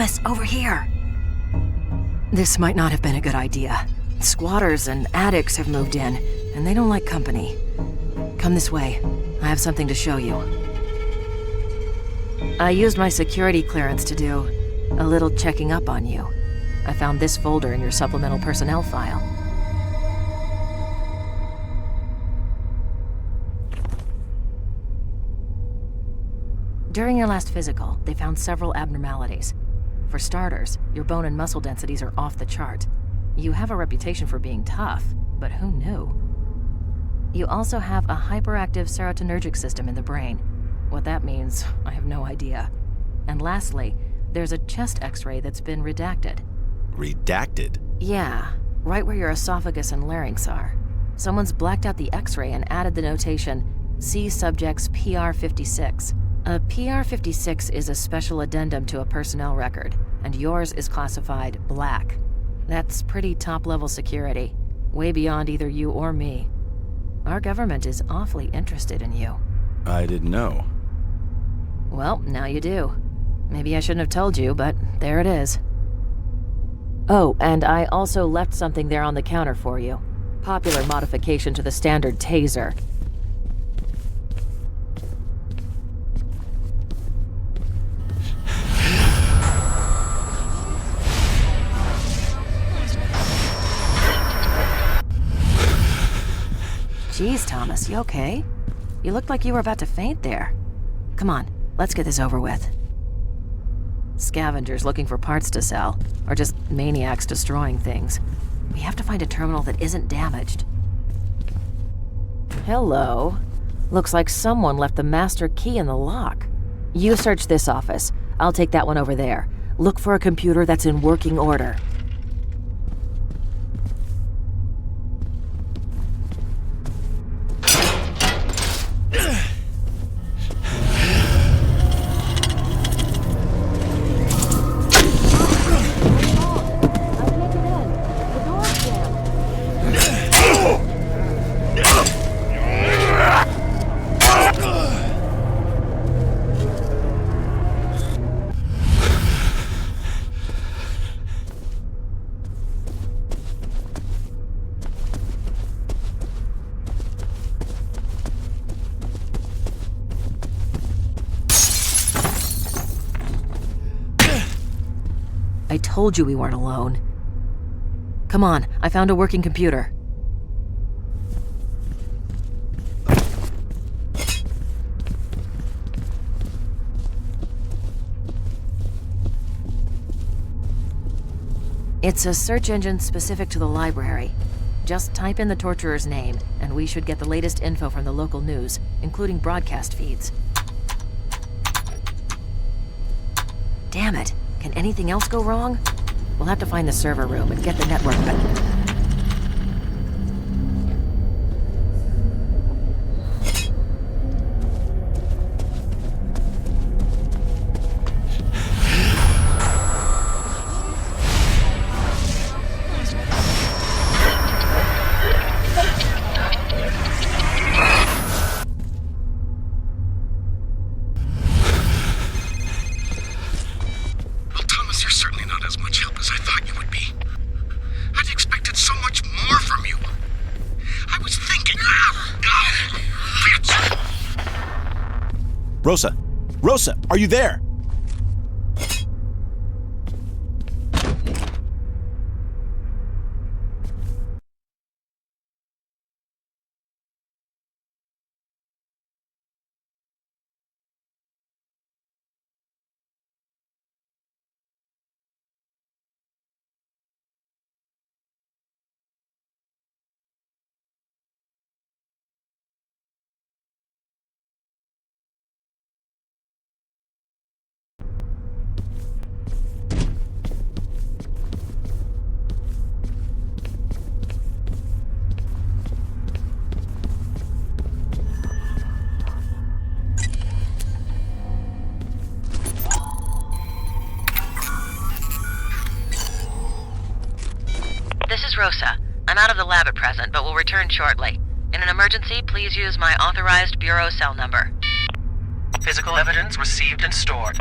F: Thomas, over here! This might not have been a good idea. Squatters and addicts have moved in, and they don't like company. Come this way. I have something to show you. I used my security clearance to do a little checking up on you. I found this folder in your supplemental personnel file. During your last physical, they found several abnormalities. For starters, your bone and muscle densities are off the chart. You have a reputation for being tough, but who knew? You also have a hyperactive serotonergic system in the brain. What that means, I have no idea. And lastly, there's a chest x-ray that's been redacted.
E: Redacted?
F: Yeah, right where your esophagus and larynx are. Someone's blacked out the x-ray and added the notation, "See subject's PR56. A PR56 is a special addendum to a personnel record, and yours is classified black. That's pretty top-level security, way beyond either you or me. Our government is awfully interested in you.
E: I didn't know.
F: Well, now you do. Maybe I shouldn't have told you, but there it is. Oh, and I also left something there on the counter for you. Popular modification to the standard taser. Jeez, Thomas, you okay? You looked like you were about to faint there. Come on, let's get this over with. Scavengers looking for parts to sell, or just maniacs destroying things. We have to find a terminal that isn't damaged. Hello. Looks like someone left the master key in the lock. You search this office. I'll take that one over there. Look for a computer that's in working order. I told you we weren't alone. Come on, I found a working computer. It's a search engine specific to the library. Just type in the torturer's name, and we should get the latest info from the local news, including broadcast feeds. Damn it. Can anything else go wrong? We'll have to find the server room and get the network back.
E: Rosa! Rosa, are you there?
F: This is Rosa. I'm out of the lab at present, but will return shortly. In an emergency, please use my authorized bureau cell number.
C: Physical evidence received and stored.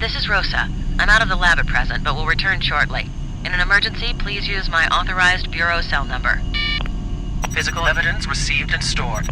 F: This is Rosa. I'm out of the lab at present, but will return shortly. In an emergency, please use my authorized Bureau cell number.
C: Physical evidence received and stored.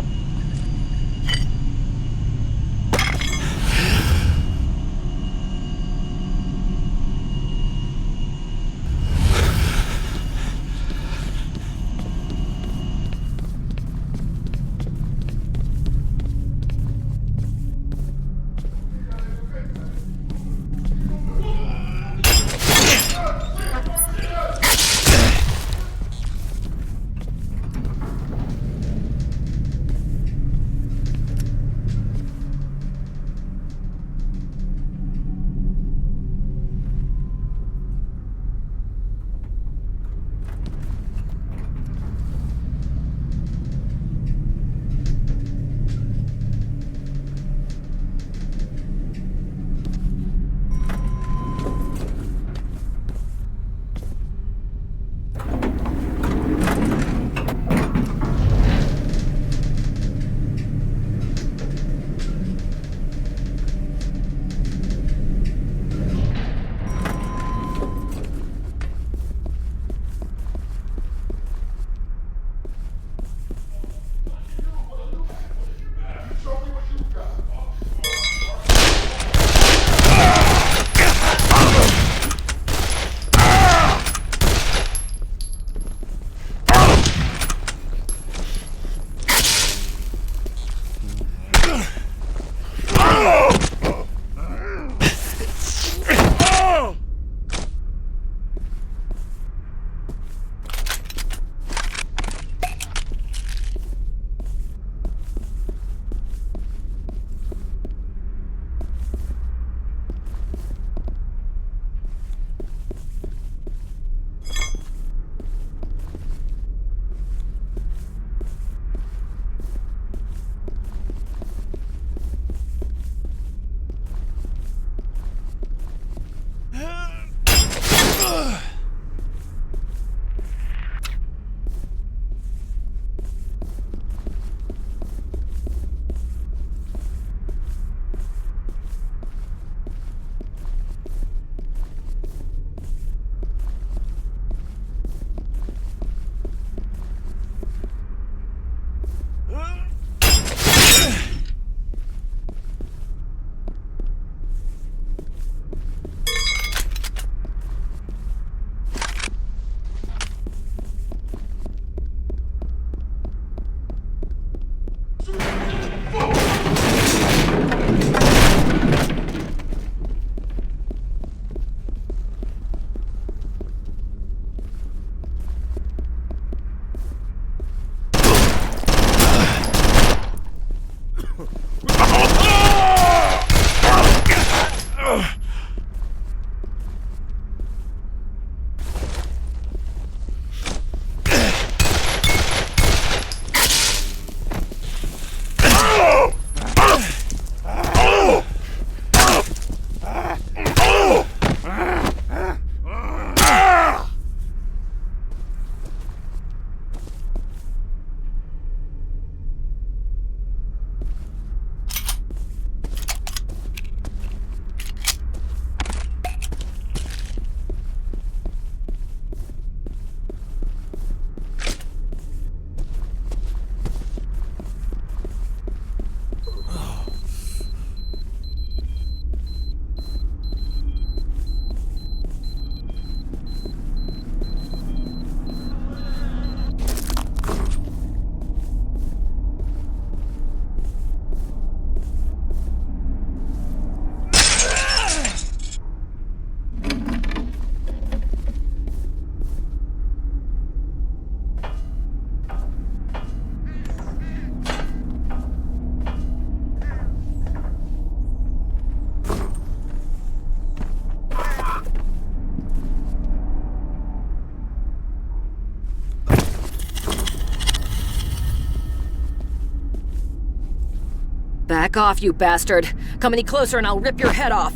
F: Back off, you bastard. Come any closer and I'll rip your head off.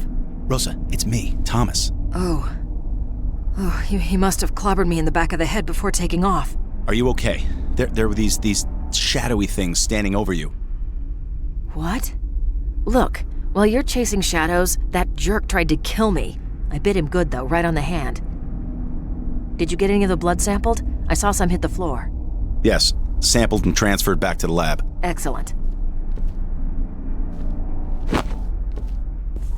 E: Rosa, it's me, Thomas.
F: Oh, he must have clobbered me in the back of the head before taking off.
E: Are you okay? There were these shadowy things standing over you.
F: What? Look, while you're chasing shadows, that jerk tried to kill me. I bit him good, though, right on the hand. Did you get any of the blood sampled? I saw some hit the floor.
E: Yes, sampled and transferred back to the lab.
F: Excellent.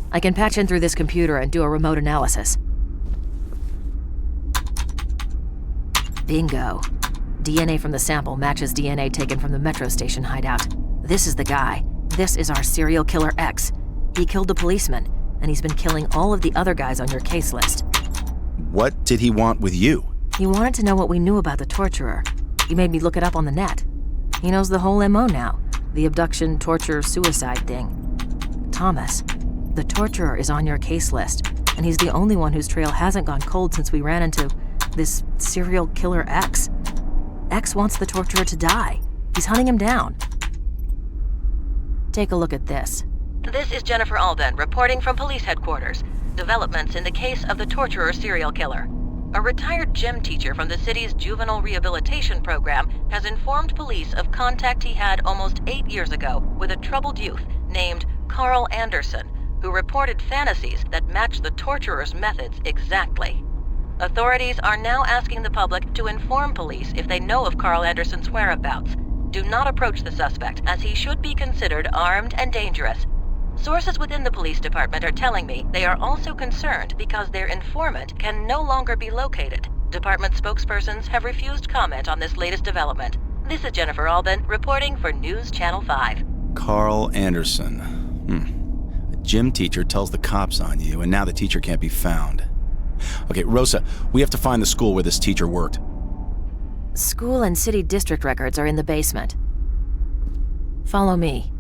F: I can patch in through this computer and do a remote analysis. Bingo. DNA from the sample matches DNA taken from the metro station hideout. This is the guy. This is our serial killer X. He killed the policeman, and he's been killing all of the other guys on your case list.
E: What did he want with you?
F: He wanted to know what we knew about the torturer. He made me look it up on the net. He knows the whole MO now. The abduction, torture, suicide thing. Thomas, the torturer is on your case list, and he's the only one whose trail hasn't gone cold since we ran into this serial killer X. X wants the torturer to die. He's hunting him down. Take a look at this. This is Jennifer Alden reporting from police headquarters. Developments in the case of the torturer serial killer. A retired gym teacher from the city's juvenile rehabilitation program has informed police of contact he had almost 8 years ago with a troubled youth named Carl Anderson, who reported fantasies that match the torturer's methods exactly. Authorities are now asking the public to inform police if they know of Carl Anderson's whereabouts. Do not approach the suspect, as he should be considered armed and dangerous. Sources within the police department are telling me they are also concerned because their informant can no longer be located. Department spokespersons have refused comment on this latest development. This is Jennifer Alden reporting for News Channel 5.
E: Carl Anderson. A gym teacher tells the cops on you, and now the teacher can't be found. Okay, Rosa, we have to find the school where this teacher worked.
F: School and city district records are in the basement. Follow me.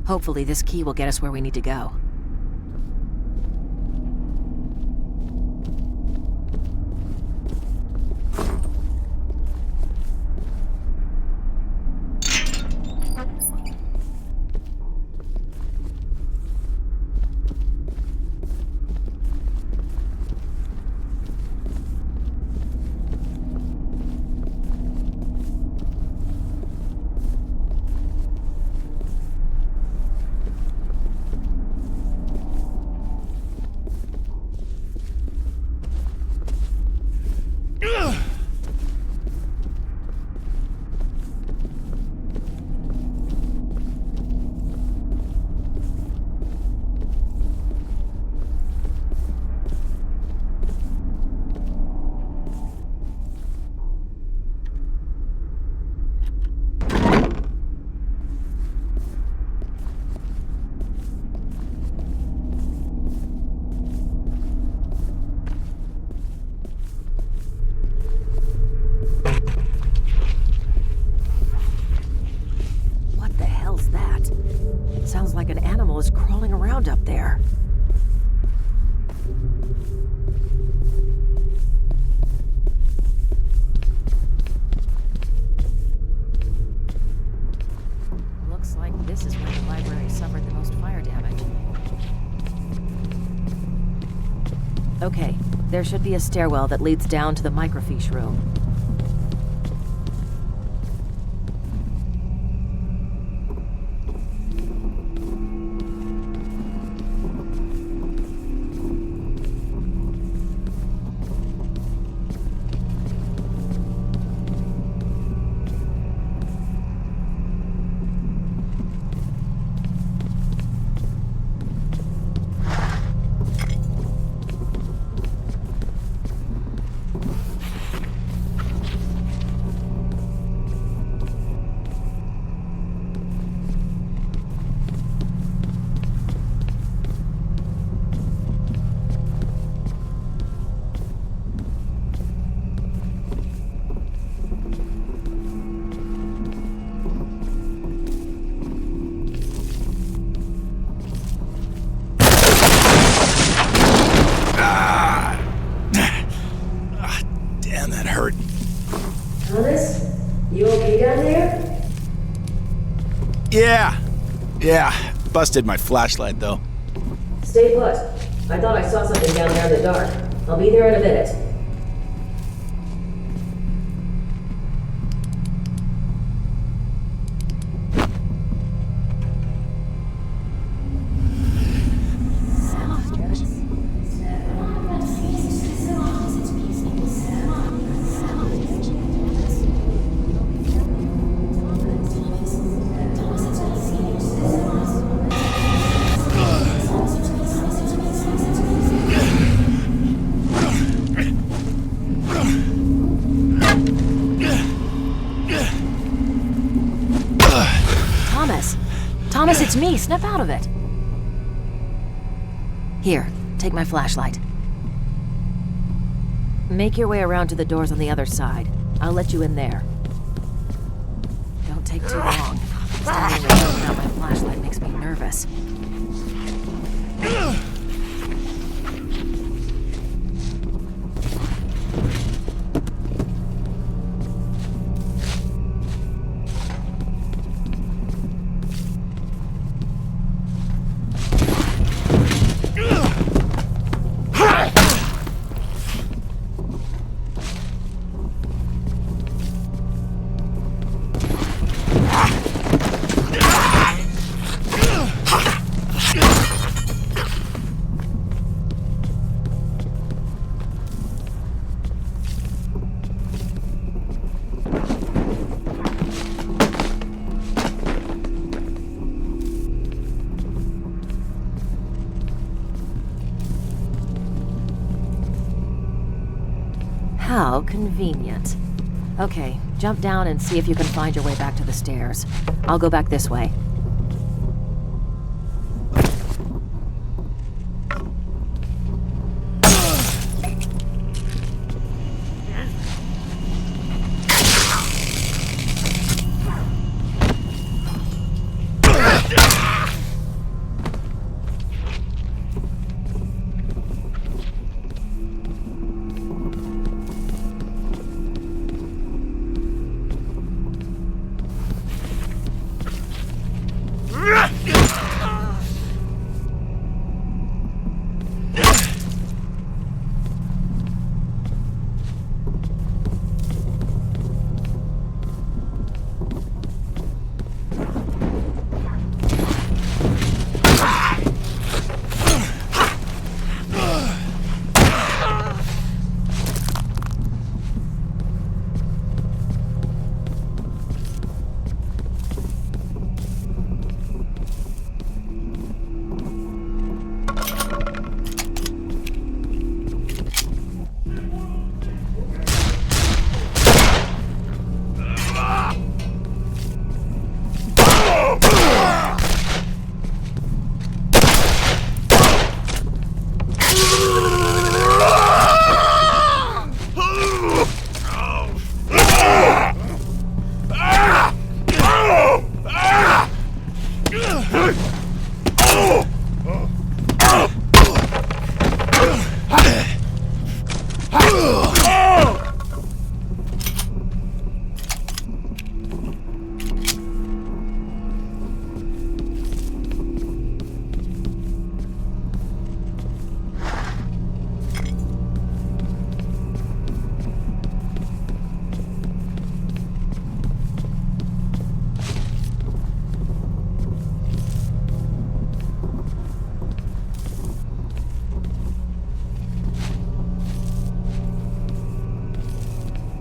F: Hopefully this key will get us where we need to go. Sounds like an animal is crawling around up there. Looks like this is where the library suffered the most fire damage. Okay, there should be a stairwell that leads down to the microfiche room.
E: Yeah, busted my flashlight, though.
F: Stay put. I thought I saw something down there in the dark. I'll be there in a minute.
K: Thomas, it's me. Snap out of it. Here, take my flashlight. Make your way around to the doors on the other side. I'll let you in there. Don't take too long. Standing there without my flashlight makes me nervous. How convenient. Okay, jump down and see if you can find your way back to the stairs. I'll go back this way.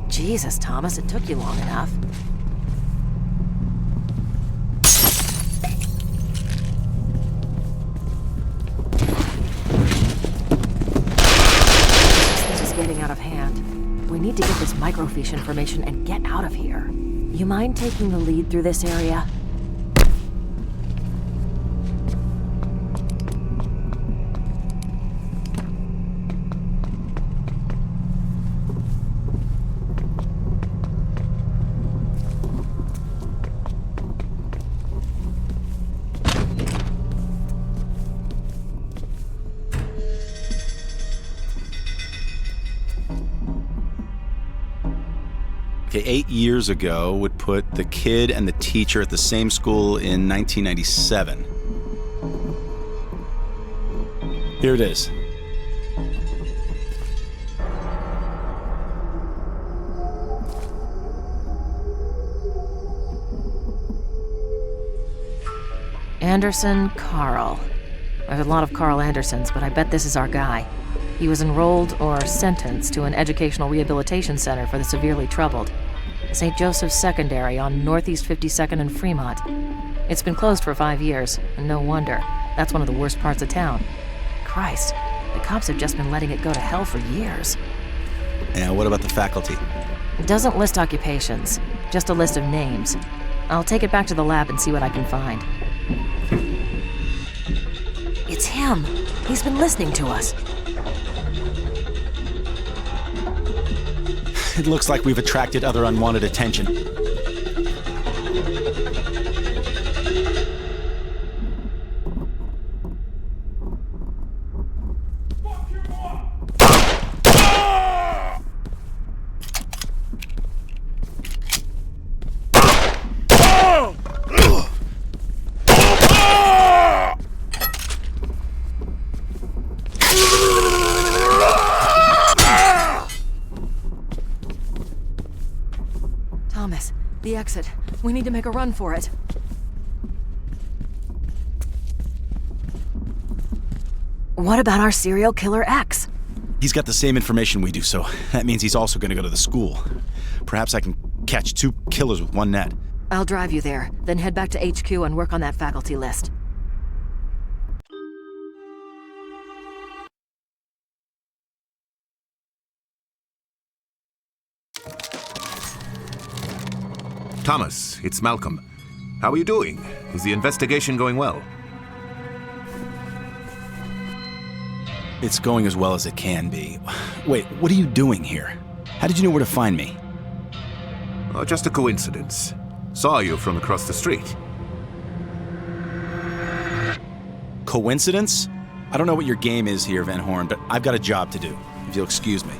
K: Jesus, Thomas, it took you long enough. This is getting out of hand. We need to get this microfiche information and get out of here. You mind taking the lead through this area?
E: Okay, 8 years ago would put the kid and the teacher at the same school in 1997. Here it is.
K: Anderson Carl. There's a lot of Carl Andersons, but I bet this is our guy. He was enrolled or sentenced to an educational rehabilitation center for the severely troubled. St. Joseph's Secondary on Northeast 52nd and Fremont. It's been closed for 5 years, and no wonder. That's one of the worst parts of town. Christ, the cops have just been letting it go to hell for years.
E: And what about the faculty?
K: It doesn't list occupations, just a list of names. I'll take it back to the lab and see what I can find. It's him. He's been listening to us.
E: It looks like we've attracted other unwanted attention.
K: Thomas, the exit. We need to make a run for it. What about our serial killer X?
E: He's got the same information we do, so that means he's also going to go to the school. Perhaps I can catch 2 killers with one net.
K: I'll drive you there, then head back to HQ and work on that faculty list.
B: Thomas, it's Malcolm. How are you doing? Is the investigation going well?
E: It's going as well as it can be. Wait, what are you doing here? How did you know where to find me?
B: Oh, just a coincidence. Saw you from across the street.
E: Coincidence? I don't know what your game is here, Van Horn, but I've got a job to do, if you'll excuse me.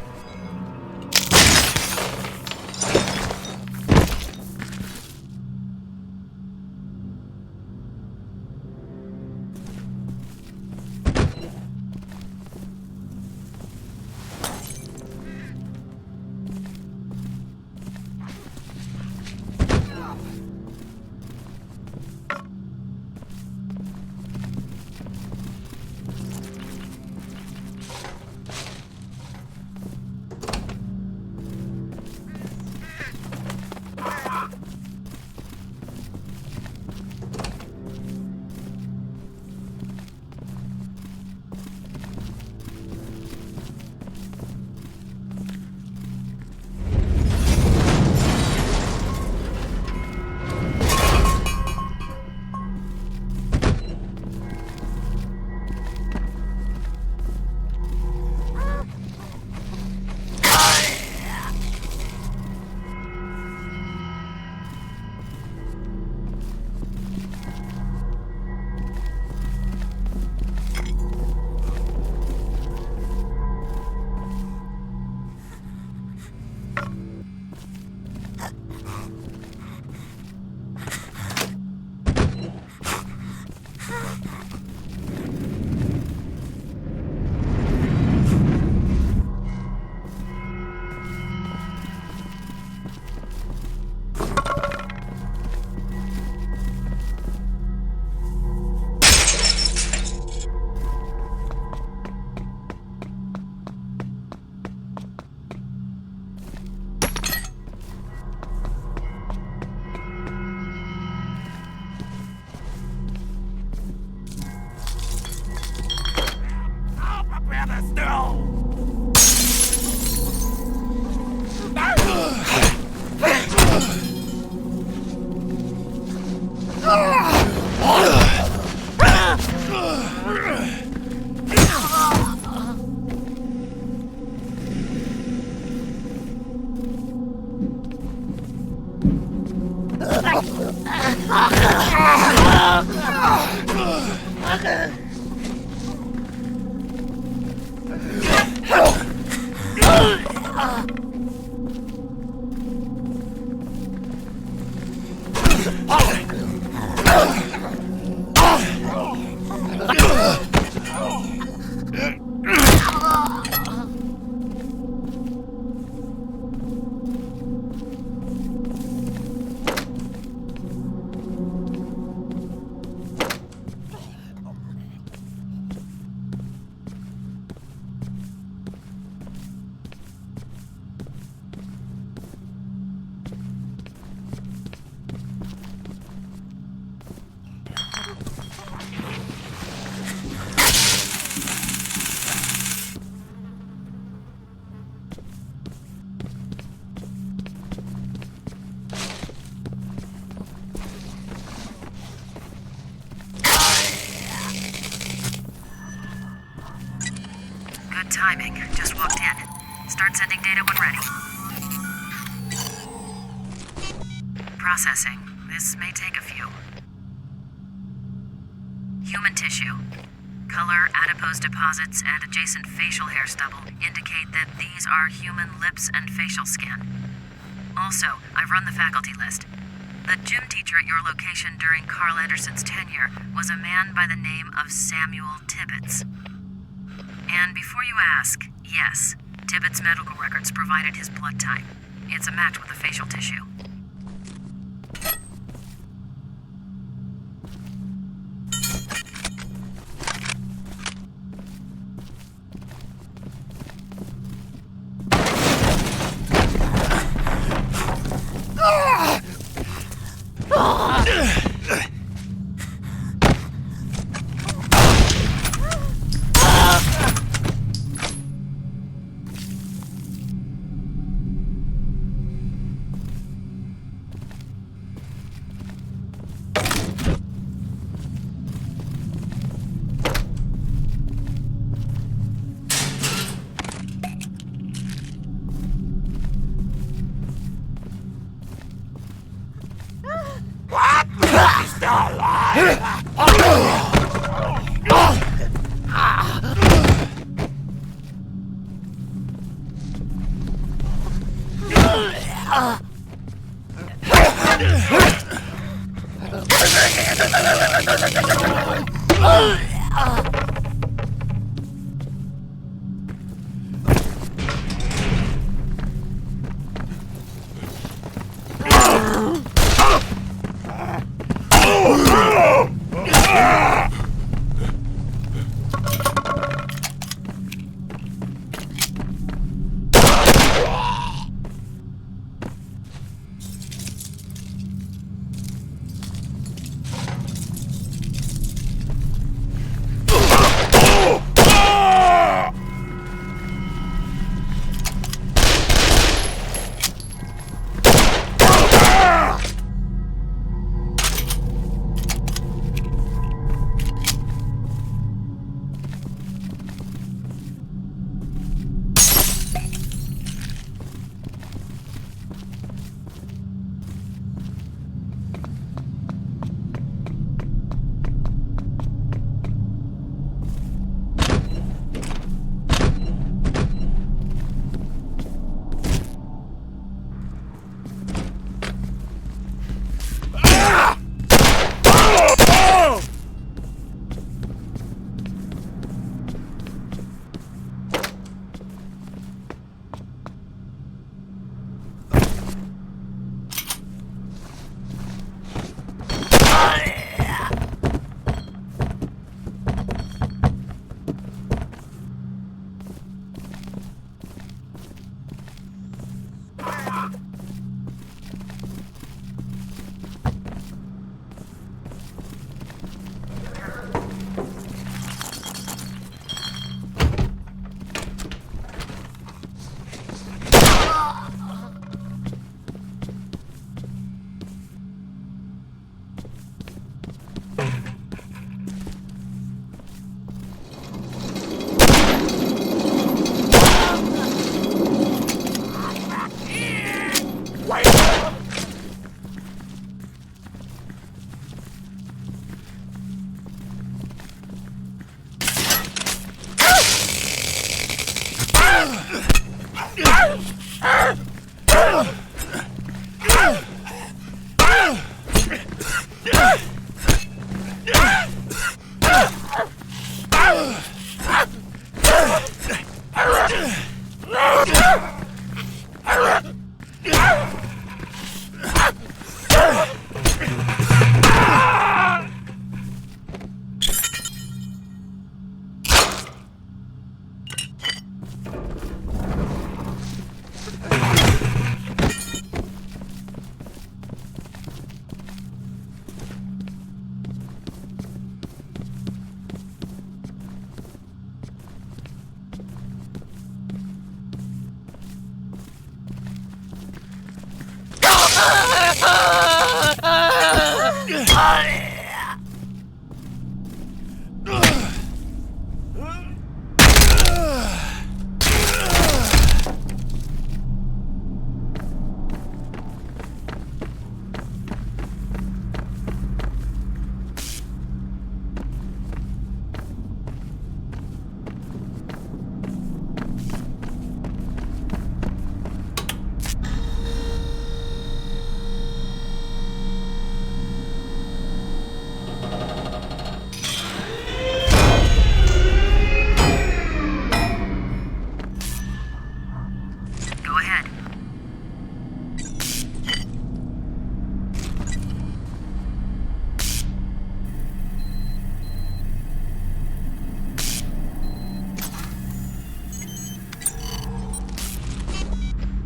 F: timing. Just walked in. Start sending data when ready. Processing. This may take a few. Human tissue. Color, adipose deposits, and adjacent facial hair stubble indicate that these are human lips and facial skin. Also, I've run the faculty list. The gym teacher at your location during Carl Anderson's tenure was a man by the name of Samuel Tibbets. And before you ask, yes, Tibbets' medical records provided his blood type. It's a match with the facial tissue.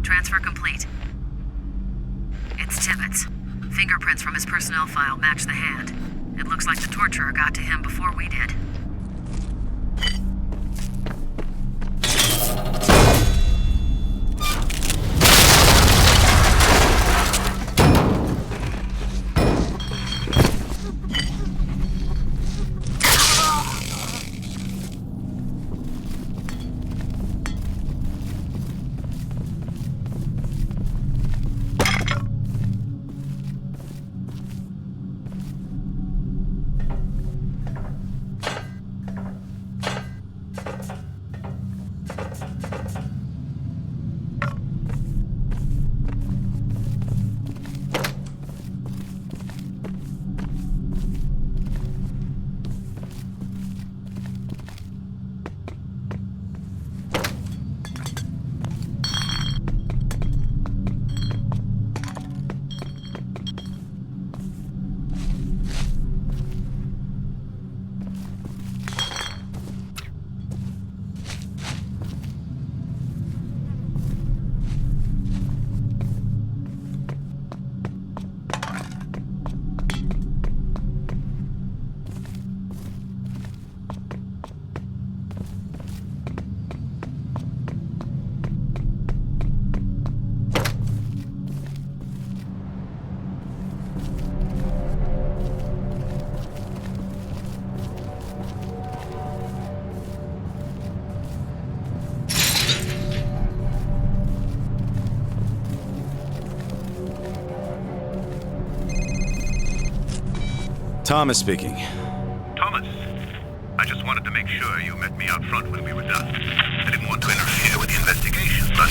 F: Transfer complete. It's Tibbetts. Fingerprints from his personnel file match the hand. It looks like the torturer got to him before we did.
E: Thomas speaking.
H: Thomas, I just wanted to make sure you met me out front when we were done. I didn't want to interfere with the investigation, but...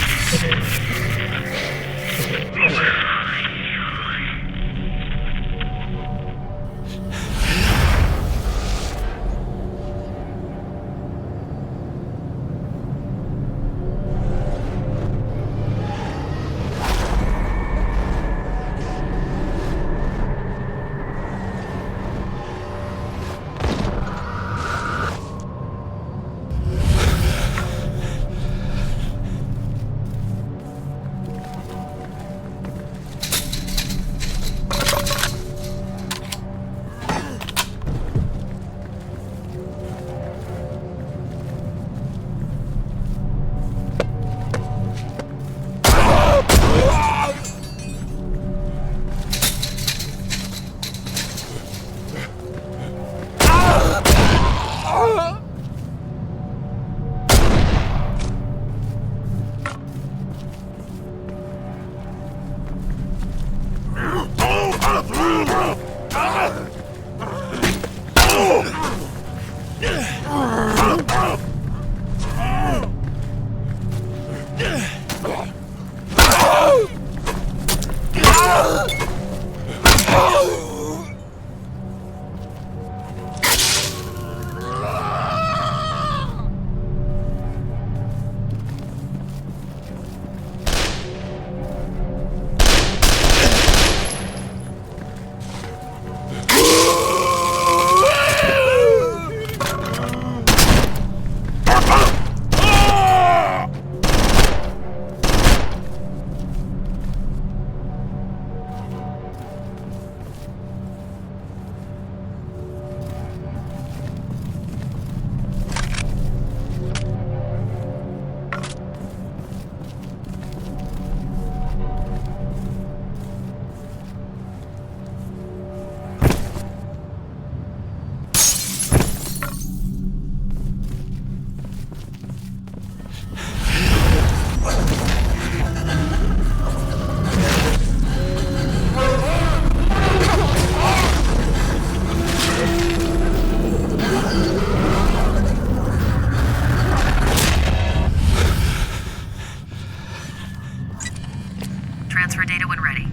F: Transfer data when ready.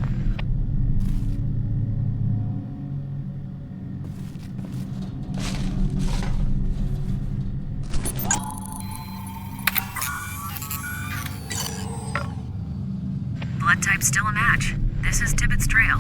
F: Blood type still a match. This is Tibbetts Trail.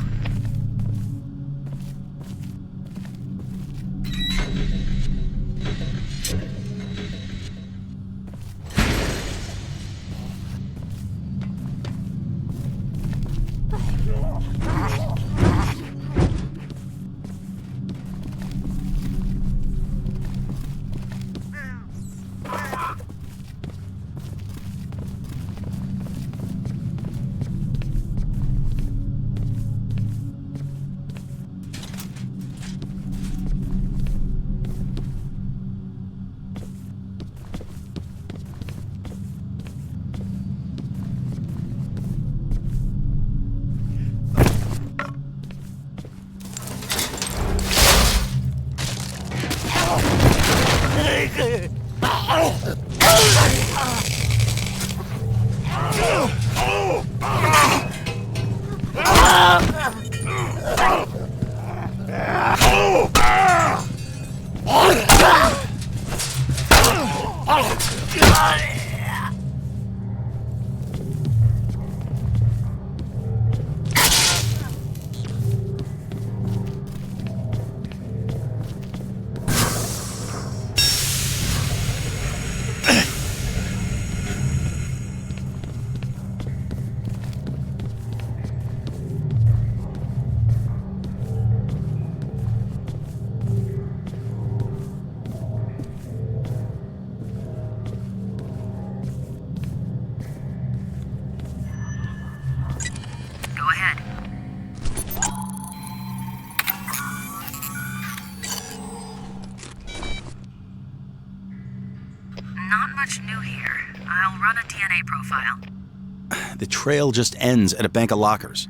E: The trail just ends at a bank of lockers.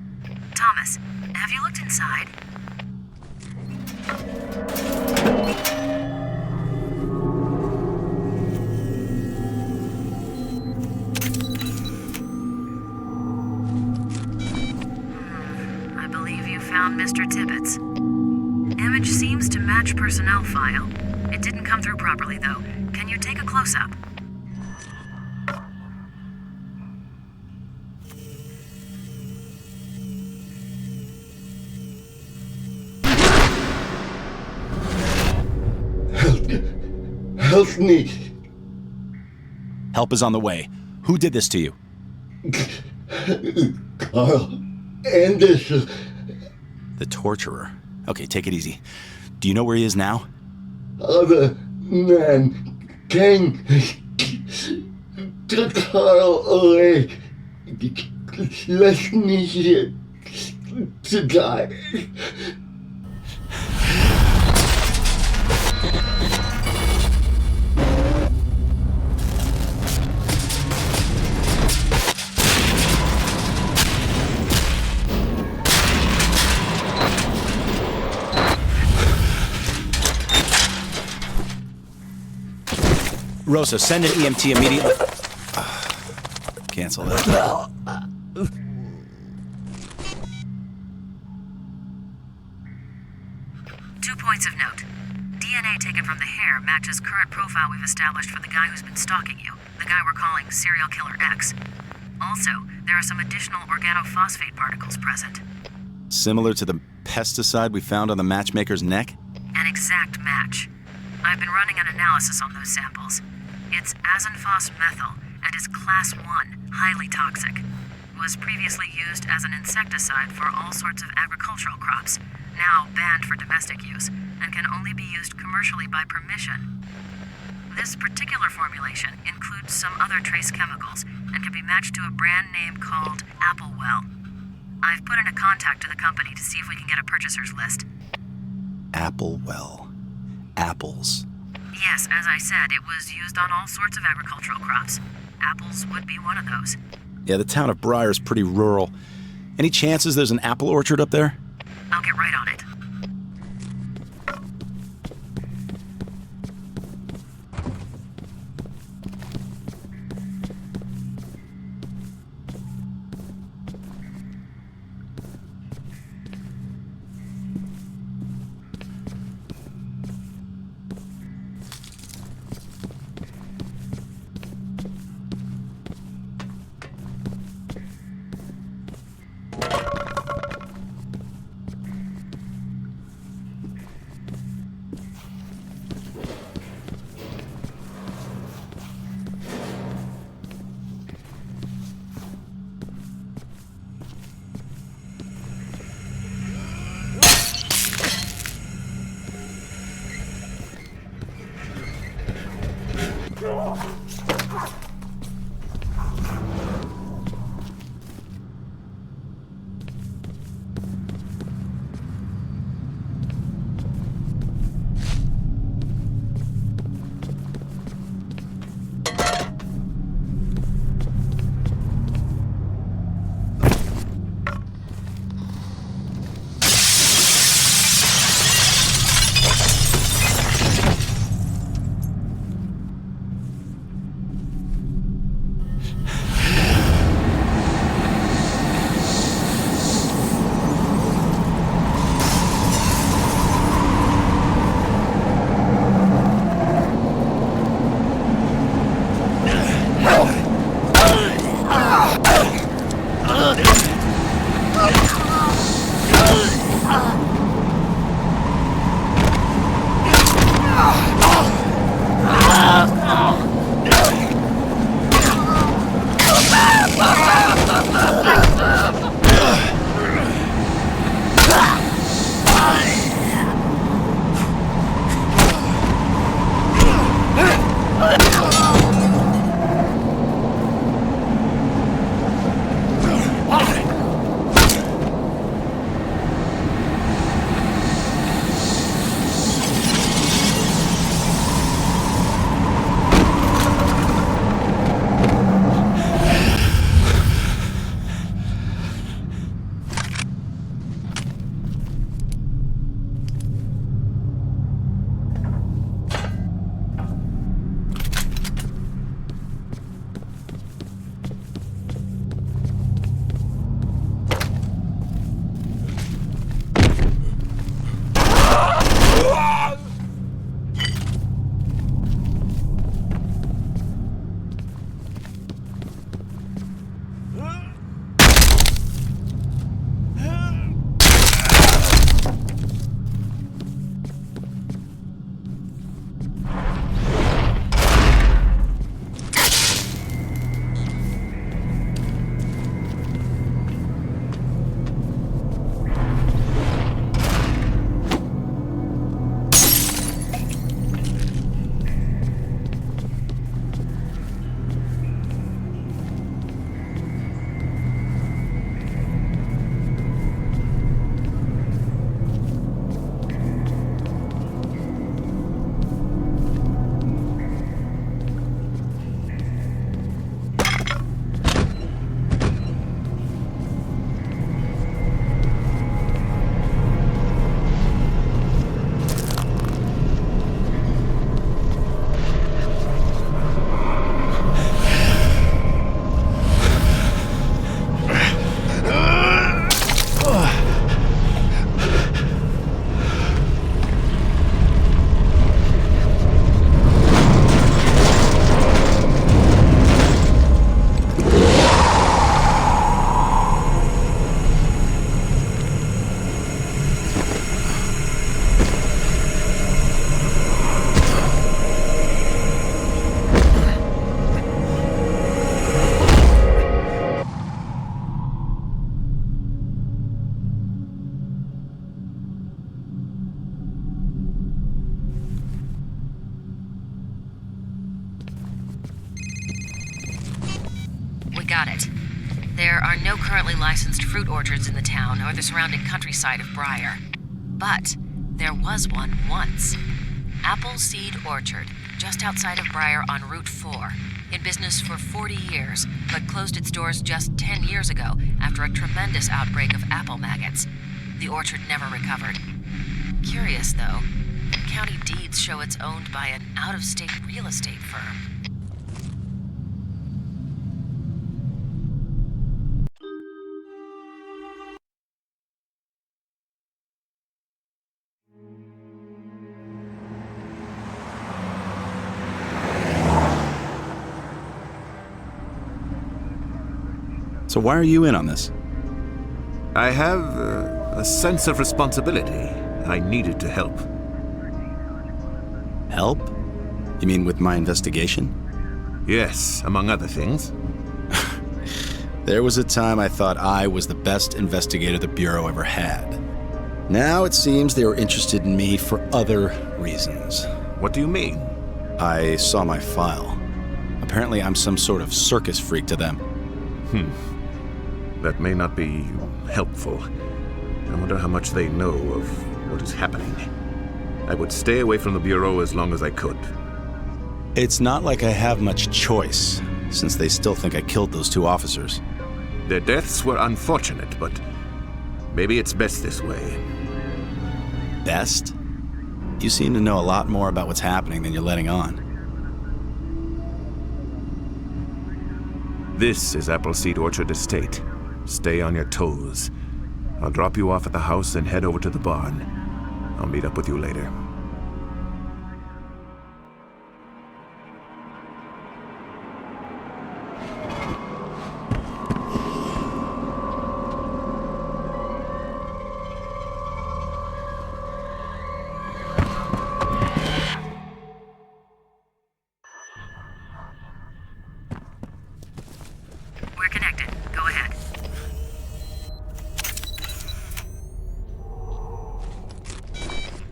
F: Thomas, have you looked inside? I believe you found Mr. Tibbetts. Image seems to match personnel file. It didn't come through properly, though. Can you take a close-up?
I: Help me.
E: Help is on the way. Who did this to you?
I: Carl Anderson.
E: The torturer. Okay, take it easy. Do you know where he is now?
I: Other man came, took Carl away, left me here to die.
E: Rosa, send an EMT immediately. Cancel that.
F: 2 points of note. DNA taken from the hair matches current profile we've established for the guy who's been stalking you, the guy we're calling Serial Killer X. Also, there are some additional organophosphate particles present.
E: Similar to the pesticide we found on the matchmaker's neck?
F: An exact match. I've been running an analysis on those samples. It's azinphos-methyl and is class 1, highly toxic. Was previously used as an insecticide for all sorts of agricultural crops, now banned for domestic use, and can only be used commercially by permission. This particular formulation includes some other trace chemicals and can be matched to a brand name called Applewell. I've put in a contact to the company to see if we can get a purchaser's list.
E: Applewell. Apples.
F: Yes, as I said, it was used on all sorts of agricultural crops. Apples would be one of those.
E: Yeah, the town of Briar's pretty rural. Any chances there's an apple orchard up there?
F: I'll get right on it. There are no currently licensed fruit orchards in the town or the surrounding countryside of Briar. But there was one once. Appleseed Orchard, just outside of Briar on Route 4. In business for 40 years, but closed its doors just 10 years ago after a tremendous outbreak of apple maggots. The orchard never recovered. Curious, though, county deeds show it's owned by an out-of-state real estate firm.
E: So why are you in on this?
B: I have a sense of responsibility. I needed to help.
E: Help? You mean with my investigation?
B: Yes, among other things.
E: There was a time I thought I was the best investigator the Bureau ever had. Now it seems they were interested in me for other reasons.
B: What do you mean?
E: I saw my file. Apparently I'm some sort of circus freak to them.
B: That may not be helpful. I wonder how much they know of what is happening. I would stay away from the Bureau as long as I could.
E: It's not like I have much choice, since they still think I killed those 2 officers.
B: Their deaths were unfortunate, but maybe it's best this way.
E: Best? You seem to know a lot more about what's happening than you're letting on.
B: This is Appleseed Orchard Estate. Stay on your toes. I'll drop you off at the house and head over to the barn. I'll meet up with you later.
F: We're connected. Go ahead.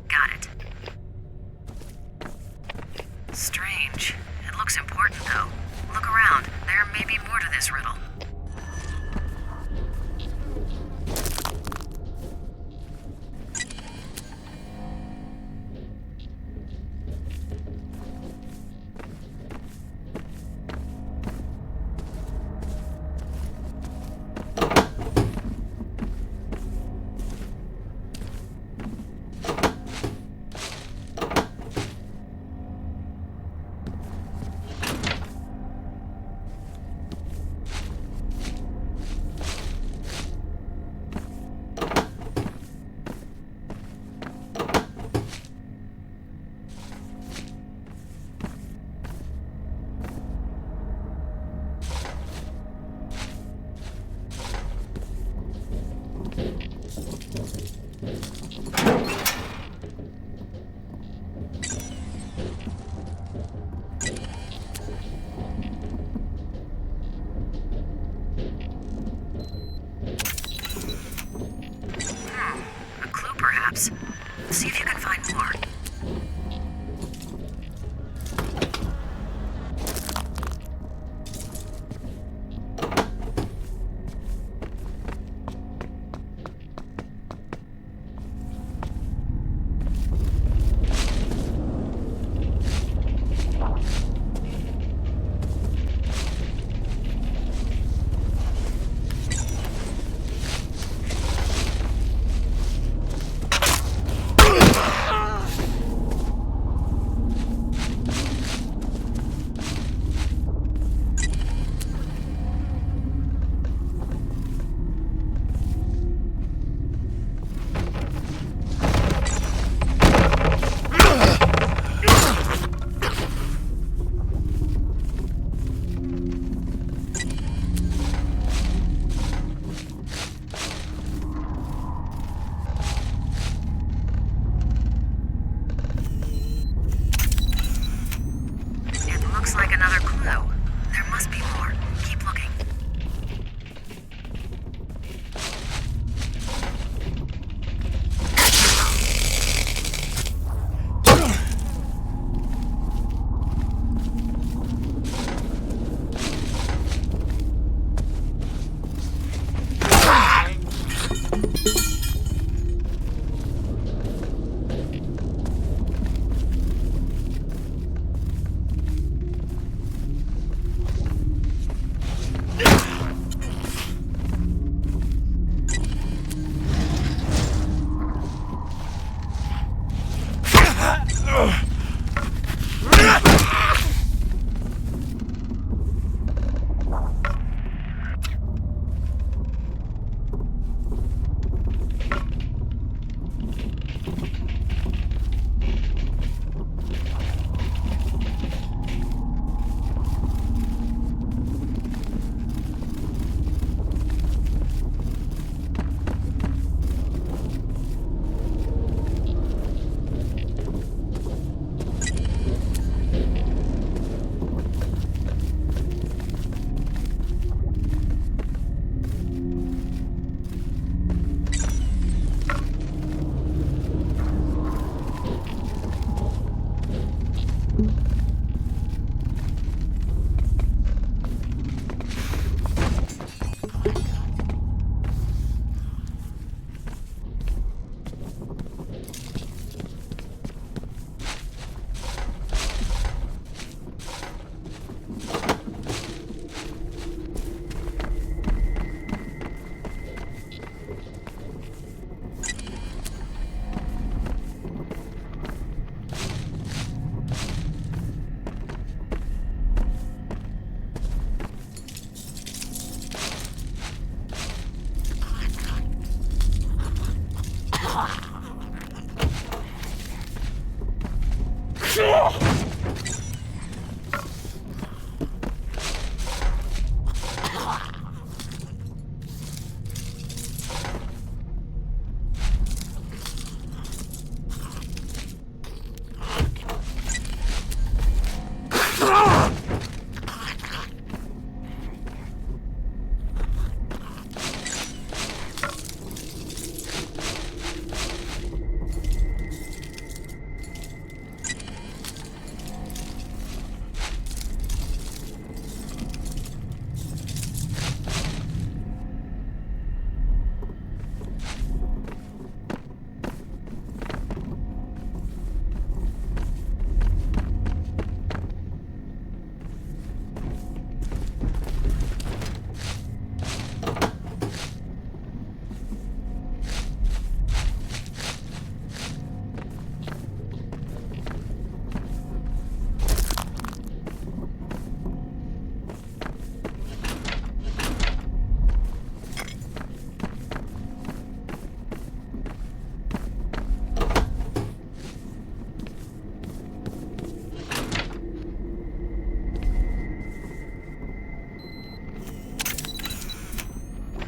F: Got it. Strange. It looks important, though. Look around. There may be more to this riddle. A clue, perhaps. See if you can find more.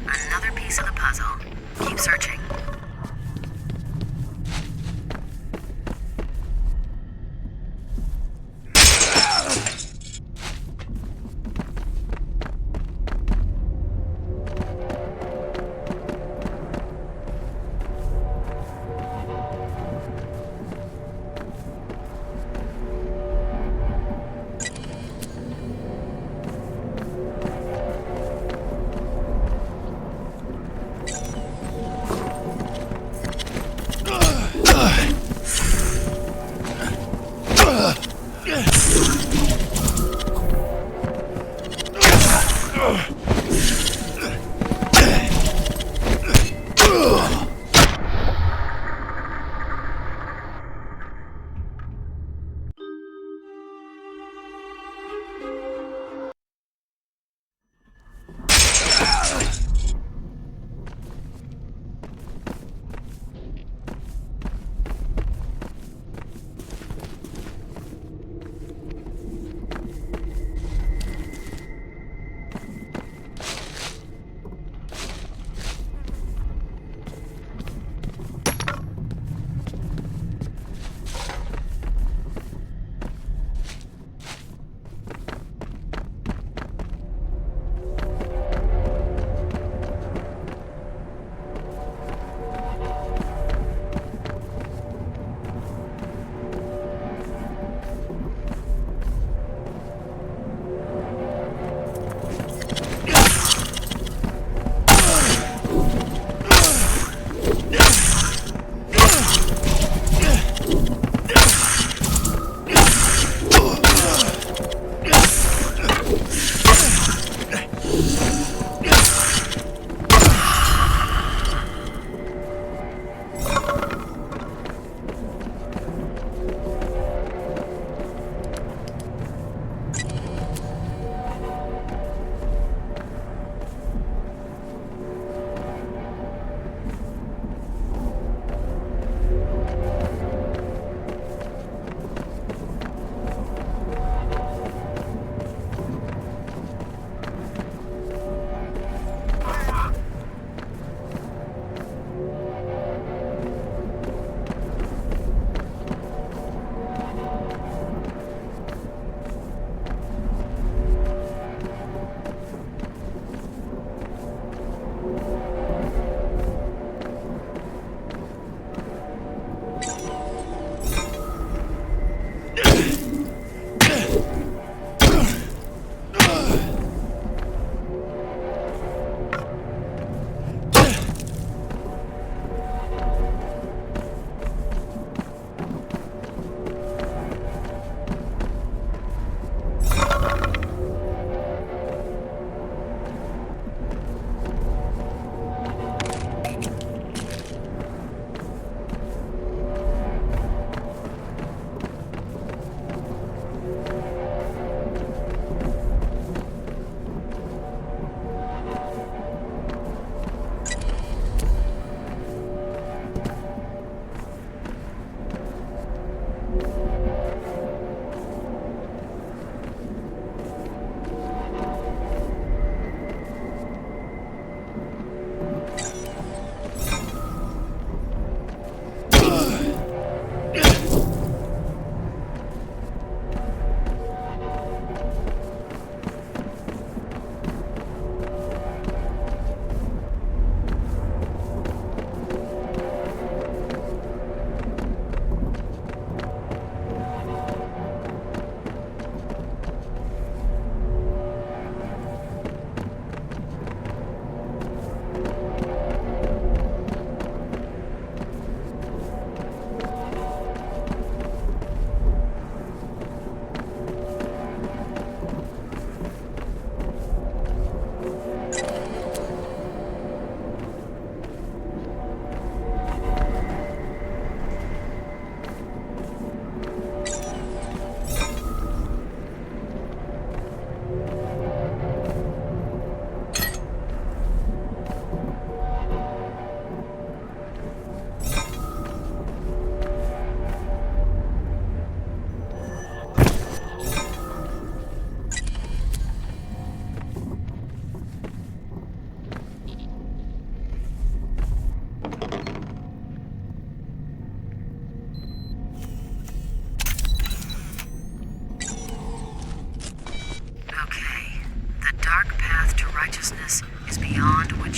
F: Another piece of the puzzle. Keep searching.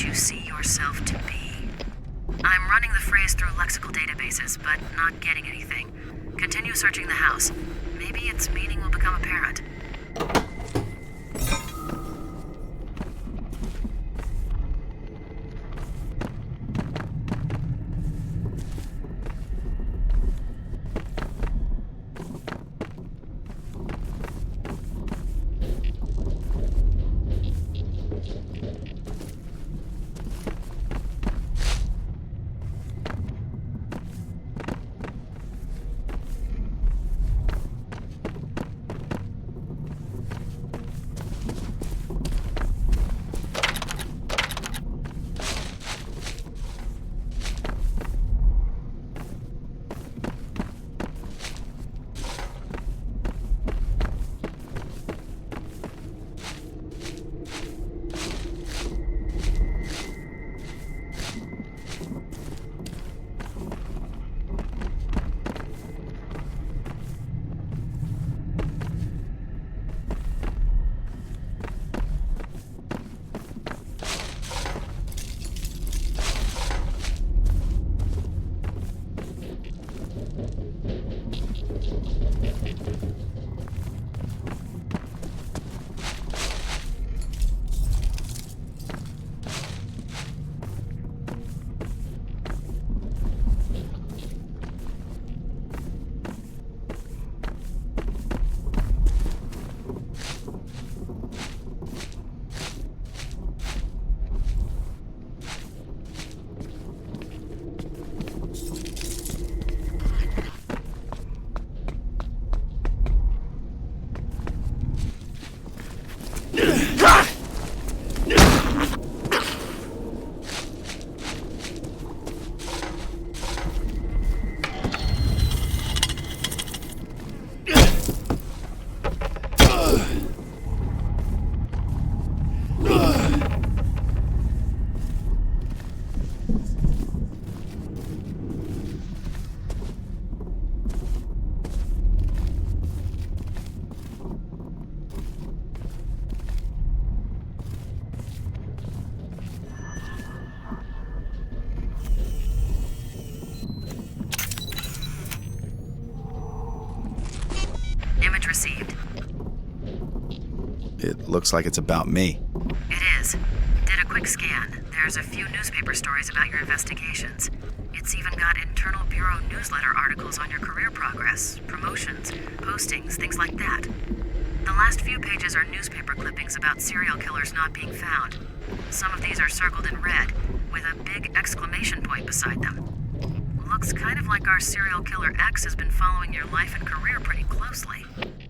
F: you see yourself to be? I'm running the phrase through lexical databases, but not getting anything. Continue searching the house. Maybe its meaning will become apparent. Image received.
E: It looks like it's about me.
F: It is. Did a quick scan. There's a few newspaper stories about your investigations. It's even got internal bureau newsletter articles on your career progress, promotions, postings, things like that. The last few pages are newspaper clippings about serial killers not being found. Some of these are circled in red, with a big exclamation point beside them. Looks kind of like our serial killer X has been following your life and career pretty closely.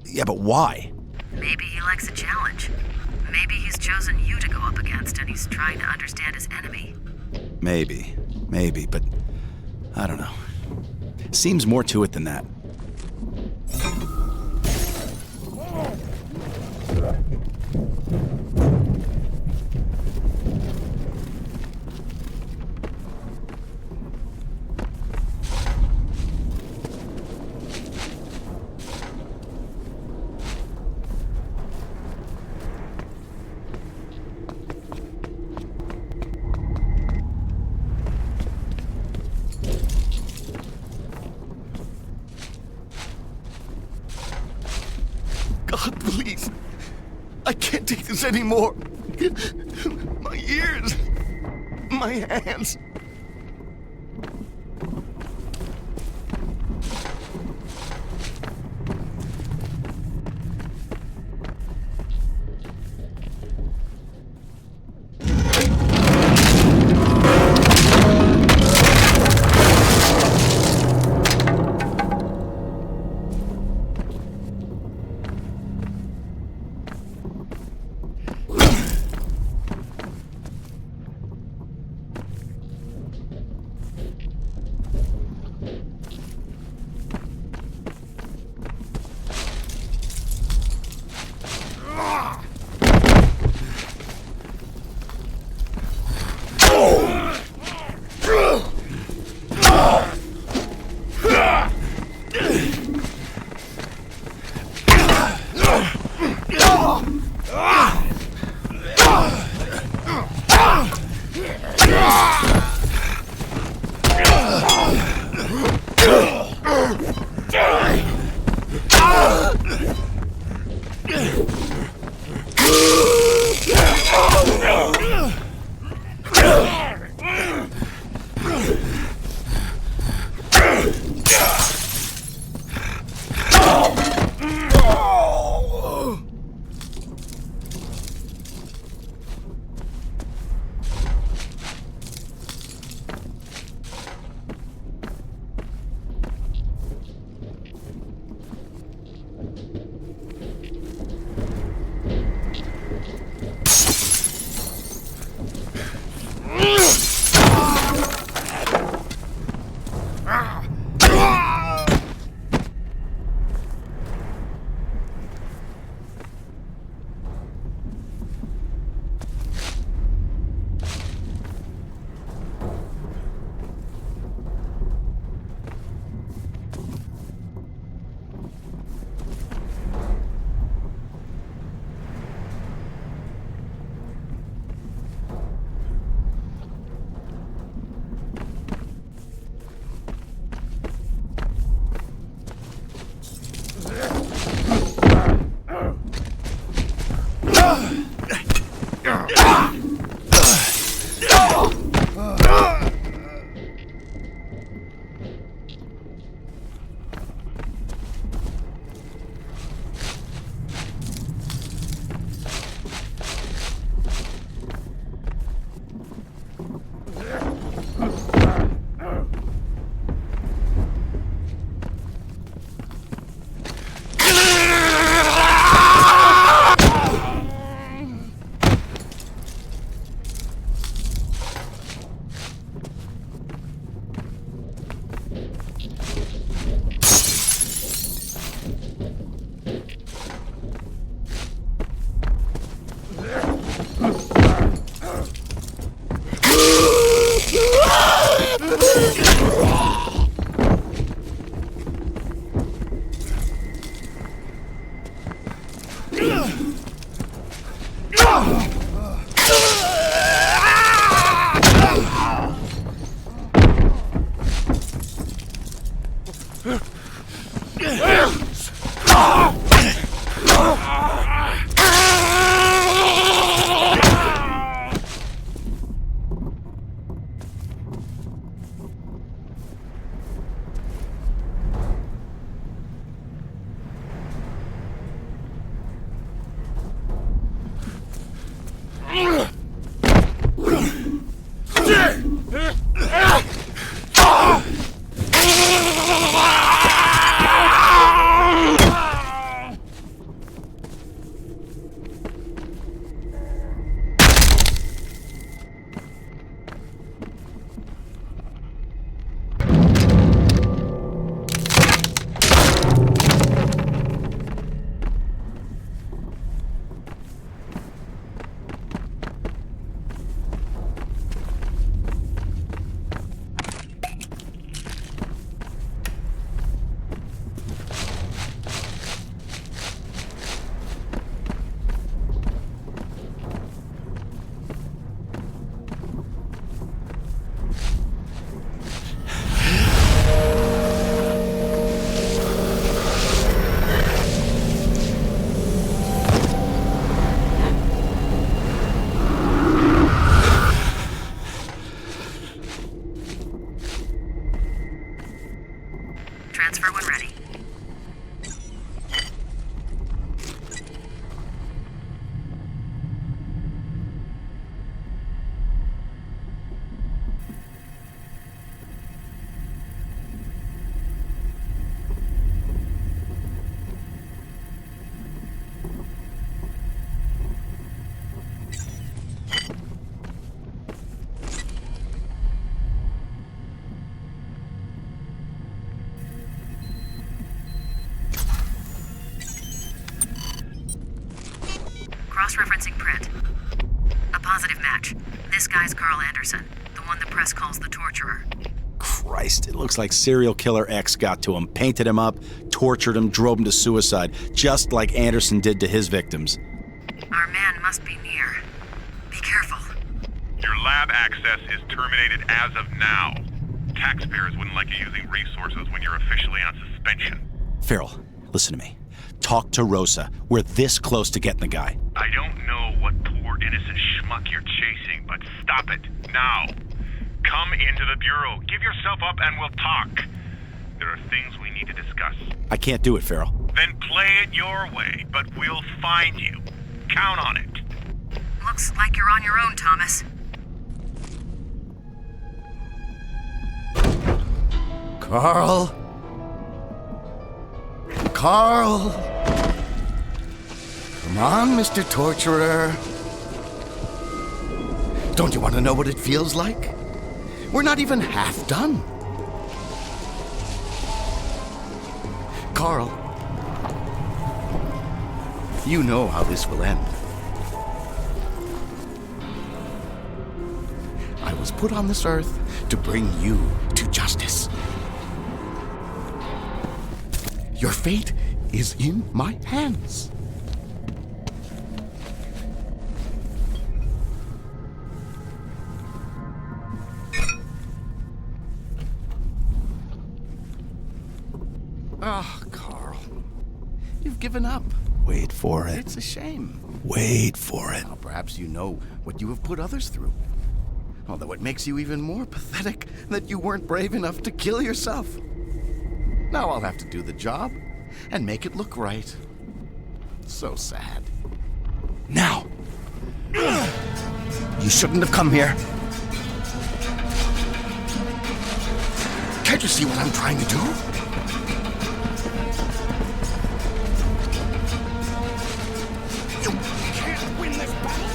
E: Yeah, but why?
F: Maybe he likes a challenge. Maybe he's chosen you to go up against and he's trying to understand his enemy.
E: Maybe, but I don't know. Seems more to it than that.
I: God, please. I can't take this anymore. My ears. My hands.
F: Transfer when ready. Cross-referencing print. A positive match. This guy's Carl Anderson, the one the press calls the torturer.
E: Christ, it looks like serial killer X got to him, painted him up, tortured him, drove him to suicide, just like Anderson did to his victims.
F: Our man must be near. Be careful.
H: Your lab access is terminated as of now. Taxpayers wouldn't like you using resources when you're officially on suspension.
E: Farrell, listen to me. Talk to Rosa. We're this close to getting the guy.
H: I don't know what poor innocent schmuck you're chasing, but stop it, now. Come into the Bureau, give yourself up, and we'll talk. There are things we need to discuss.
E: I can't do it, Farrell.
H: Then play it your way, but we'll find you. Count on it.
F: Looks like you're on your own, Thomas.
I: Carl? Carl? Come on, Mr. Torturer. Don't you want to know what it feels like? We're not even half done. Carl, you know how this will end. I was put on this earth to bring you to justice. Your fate is in my hands. Oh, Carl. You've given up.
E: Wait for it.
I: It's a shame.
E: Wait for it.
I: Well, perhaps you know what you have put others through. Although it makes you even more pathetic that you weren't brave enough to kill yourself. Now I'll have to do the job and make it look right. So sad.
E: Now!
I: You shouldn't have come here. Can't you see what I'm trying to do? You can't win this battle!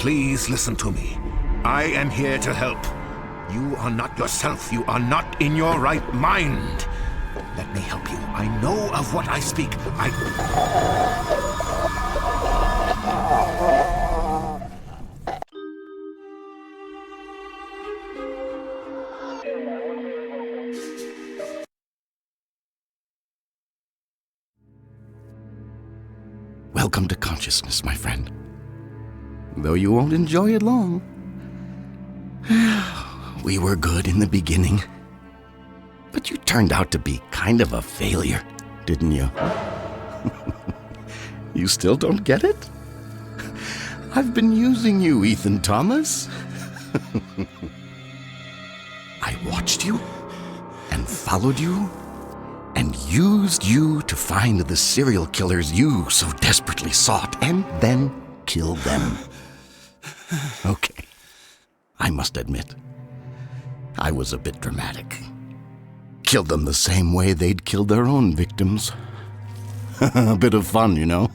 D: please listen to me. I am here to help. You are not yourself. You are not in your right mind. Let me help you. I know of what I speak.
I: Welcome to consciousness, my friend. Though you won't enjoy it long. We were good in the beginning. But you turned out to be kind of a failure, didn't you? You still don't get it? I've been using you, Ethan Thomas. I watched you and followed you and used you to find the serial killers you so desperately sought and then killed them. Okay, I must admit, I was a bit dramatic. Killed them the same way they'd killed their own victims. A bit of fun, you know.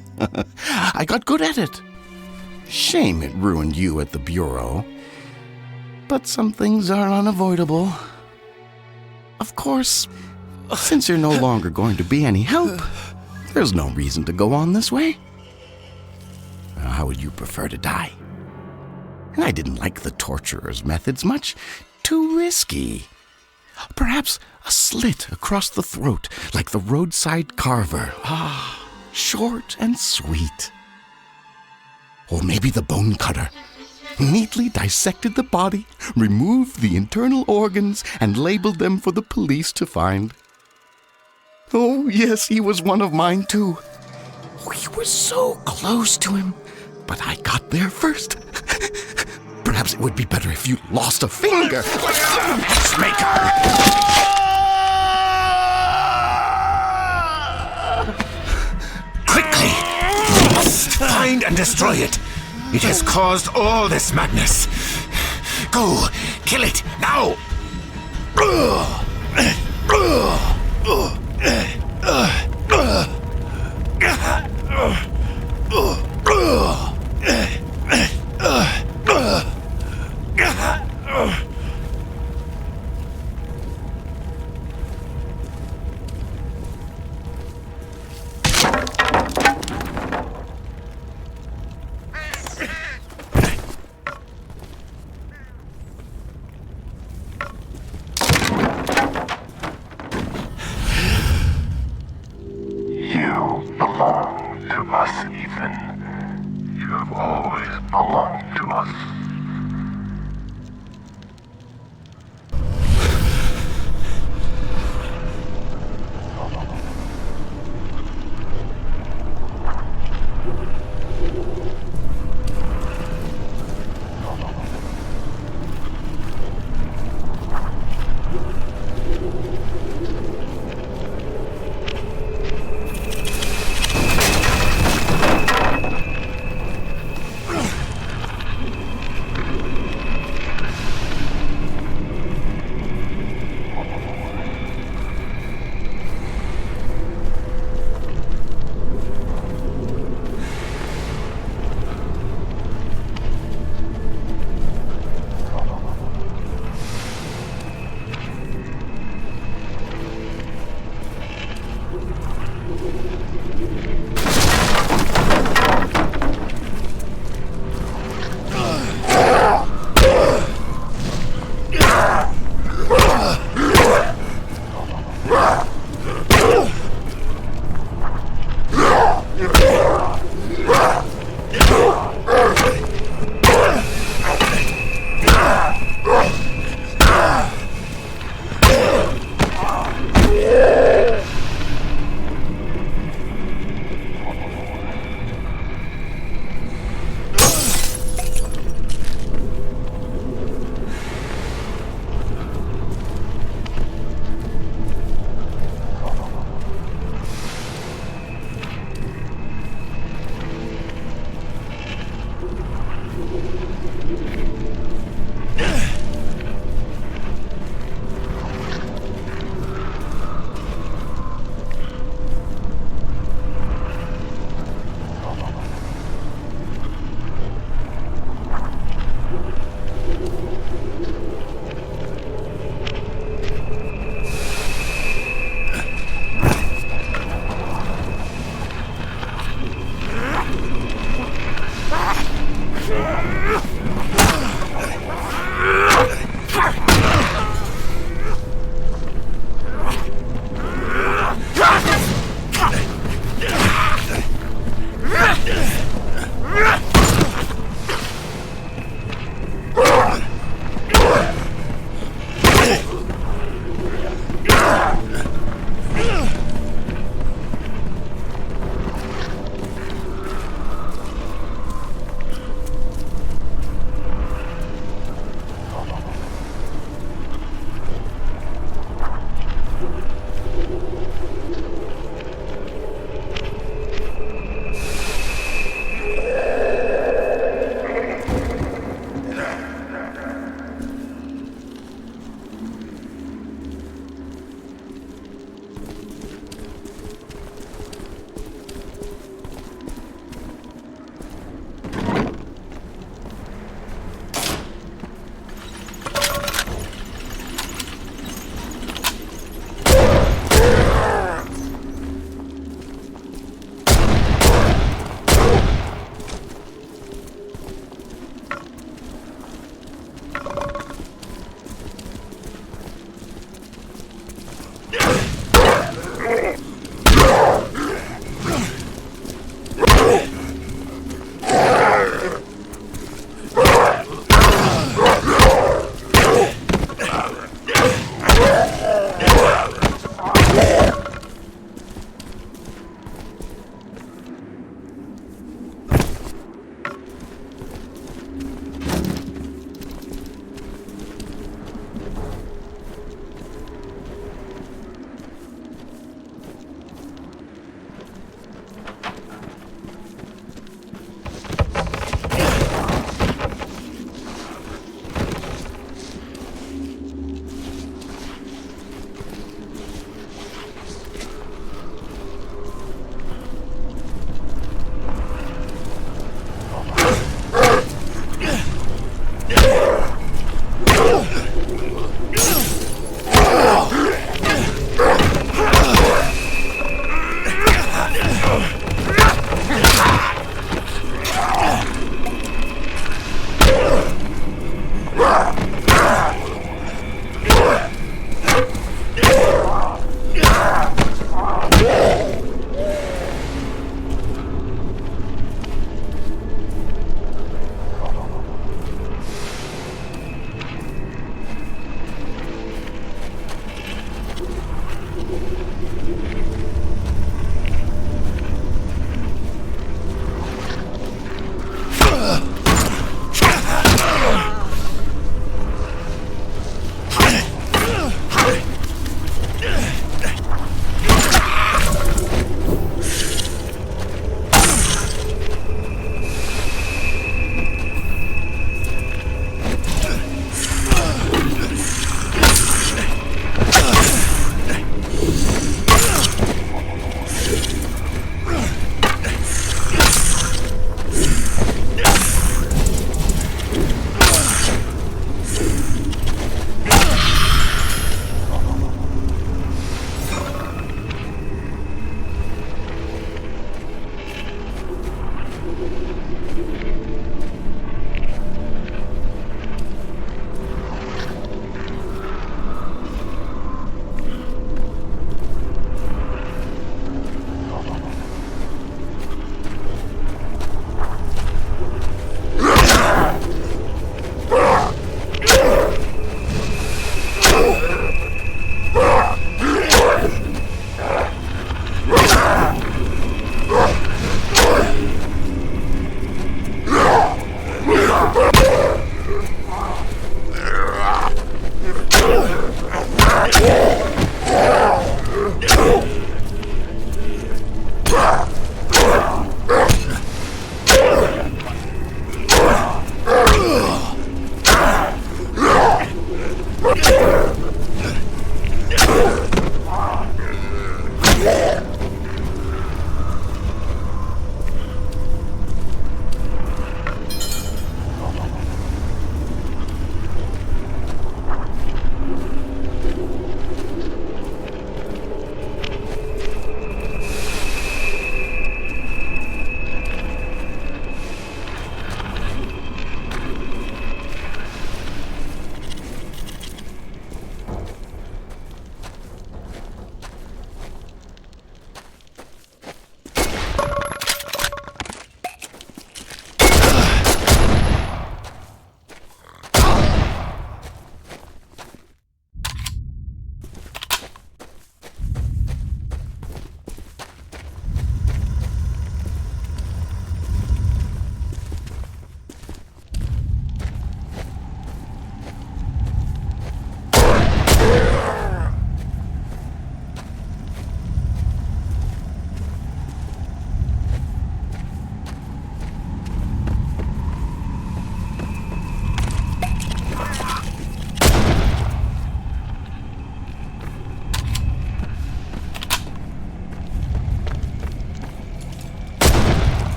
I: I got good at it. Shame it ruined you at the Bureau. But some things are unavoidable. Of course, since you're no longer going to be any help, there's no reason to go on this way. How would you prefer to die? And I didn't like the torturer's methods much. Too risky. Perhaps a slit across the throat, like the roadside carver. Short and sweet. Or maybe the bone cutter. Neatly dissected the body, removed the internal organs, and labeled them for the police to find. Oh, yes, he was one of mine, too. We were so close to him, but I got there first. Perhaps it would be better if you lost a finger. Matchmaker!
D: Quickly! You must find and destroy it. It has caused all this madness. Go! Kill it! Now!
H: You belong to us, Ethan. You have always belonged to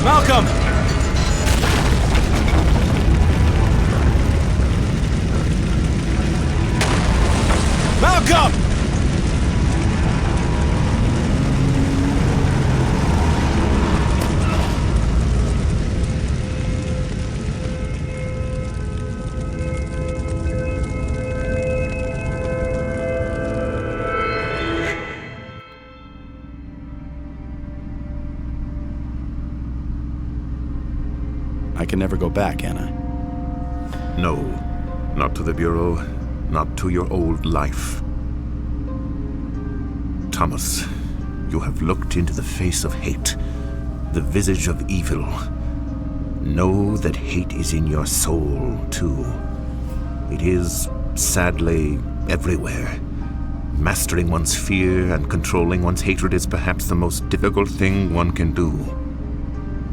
E: Malcolm! Malcolm! I can never go back, can I?
B: No, not to the Bureau, not to your old life. Thomas, you have looked into the face of hate, the visage of evil. Know that hate is in your soul, too. It is, sadly, everywhere. Mastering one's fear and controlling one's hatred is perhaps the most difficult thing one can do.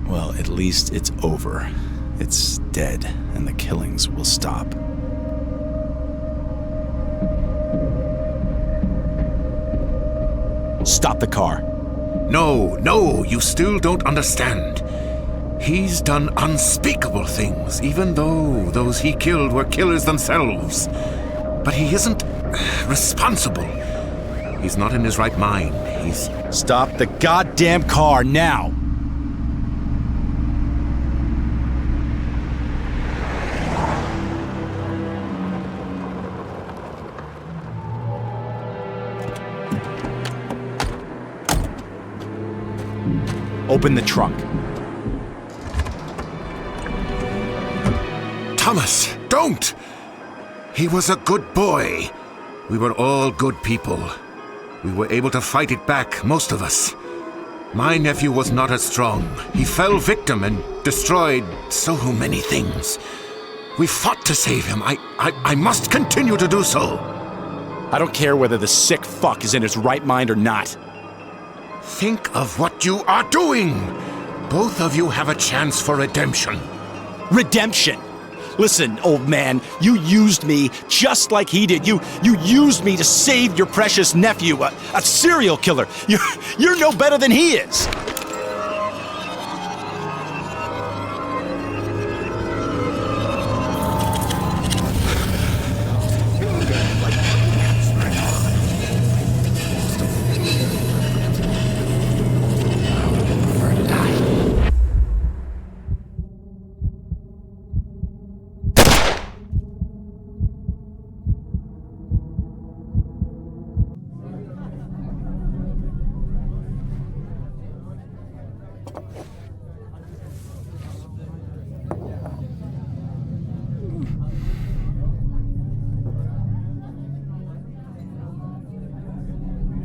E: Well, at least it's over. It's dead, and the killings will stop. Stop the car.
B: No, you still don't understand. He's done unspeakable things, even though those he killed were killers themselves. But he isn't responsible. He's not in his right mind. He's...
E: Stop the goddamn car now! Open the trunk.
B: Thomas, don't! He was a good boy. We were all good people. We were able to fight it back, most of us. My nephew was not as strong. He fell victim and destroyed so many things. We fought to save him. I must continue to do so.
E: I don't care whether the sick fuck is in his right mind or not.
B: Think of what you are doing! Both of you have a chance for redemption.
E: Redemption? Listen, old man, you used me just like he did. You used me to save your precious nephew, a serial killer. You're no better than he is.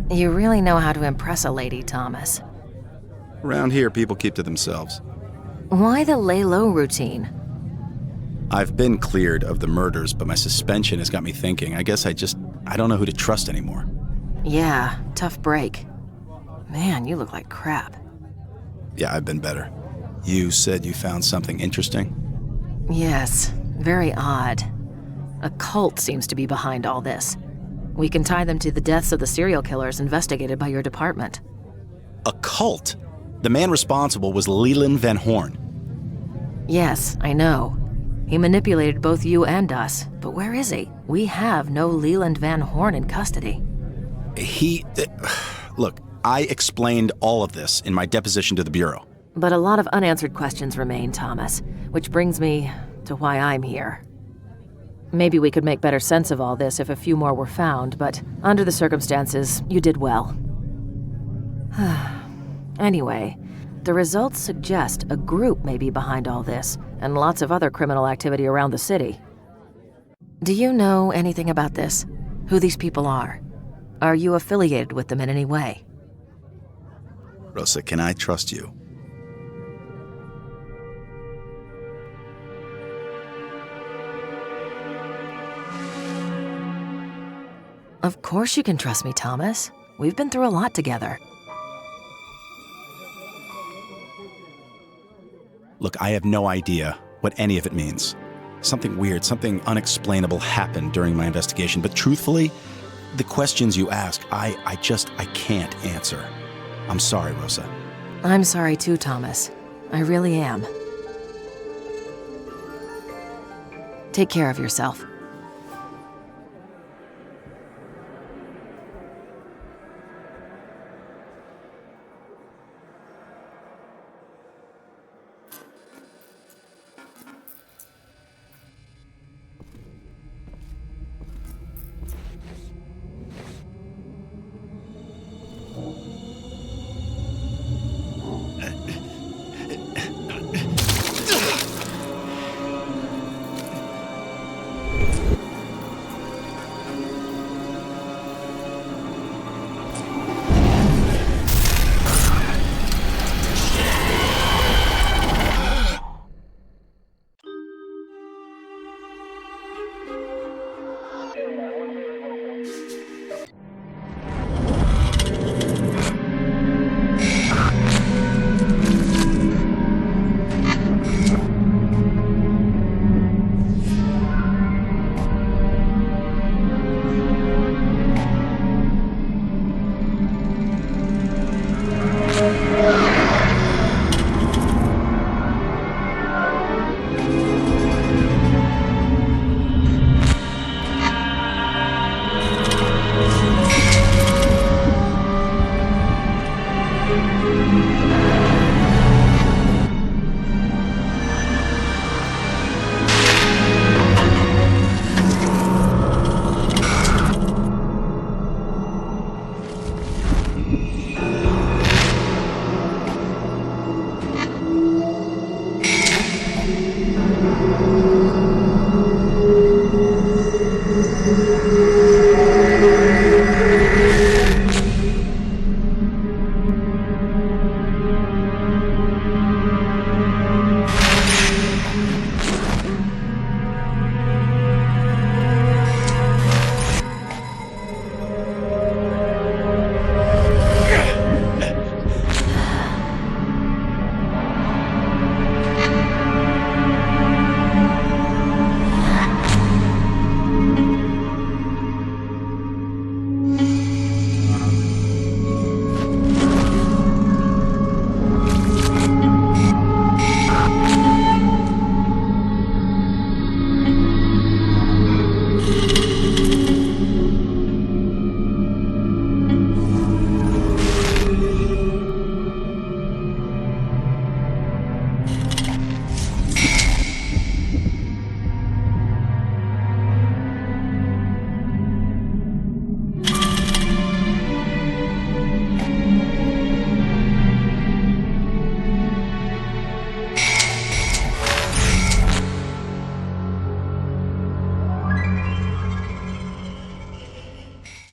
K: You really know how to impress a lady, Thomas.
E: Around here, people keep to themselves.
K: Why the lay low routine?
E: I've been cleared of the murders, but my suspension has got me thinking. I guess I don't know who to trust anymore.
K: Yeah, tough break. Man, you look like crap.
E: Yeah, I've been better. You said you found something interesting?
K: Yes, very odd. A cult seems to be behind all this. We can tie them to the deaths of the serial killers investigated by your department.
E: A cult? The man responsible was Leland Van Horn.
K: Yes, I know. He manipulated both you and us, but where is he? We have no Leland Van Horn in custody.
E: Look, I explained all of this in my deposition to the Bureau.
K: But a lot of unanswered questions remain, Thomas, which brings me to why I'm here. Maybe we could make better sense of all this if a few more were found, but under the circumstances, you did well. Anyway, the results suggest a group may be behind all this, and lots of other criminal activity around the city. Do you know anything about this? Who these people are? Are you affiliated with them in any way?
E: Rosa, can I trust you?
K: Of course you can trust me, Thomas. We've been through a lot together.
E: Look, I have no idea what any of it means. Something weird, something unexplainable happened during my investigation, but truthfully, the questions you ask, I can't answer. I'm sorry, Rosa.
K: I'm sorry too, Thomas. I really am. Take care of yourself.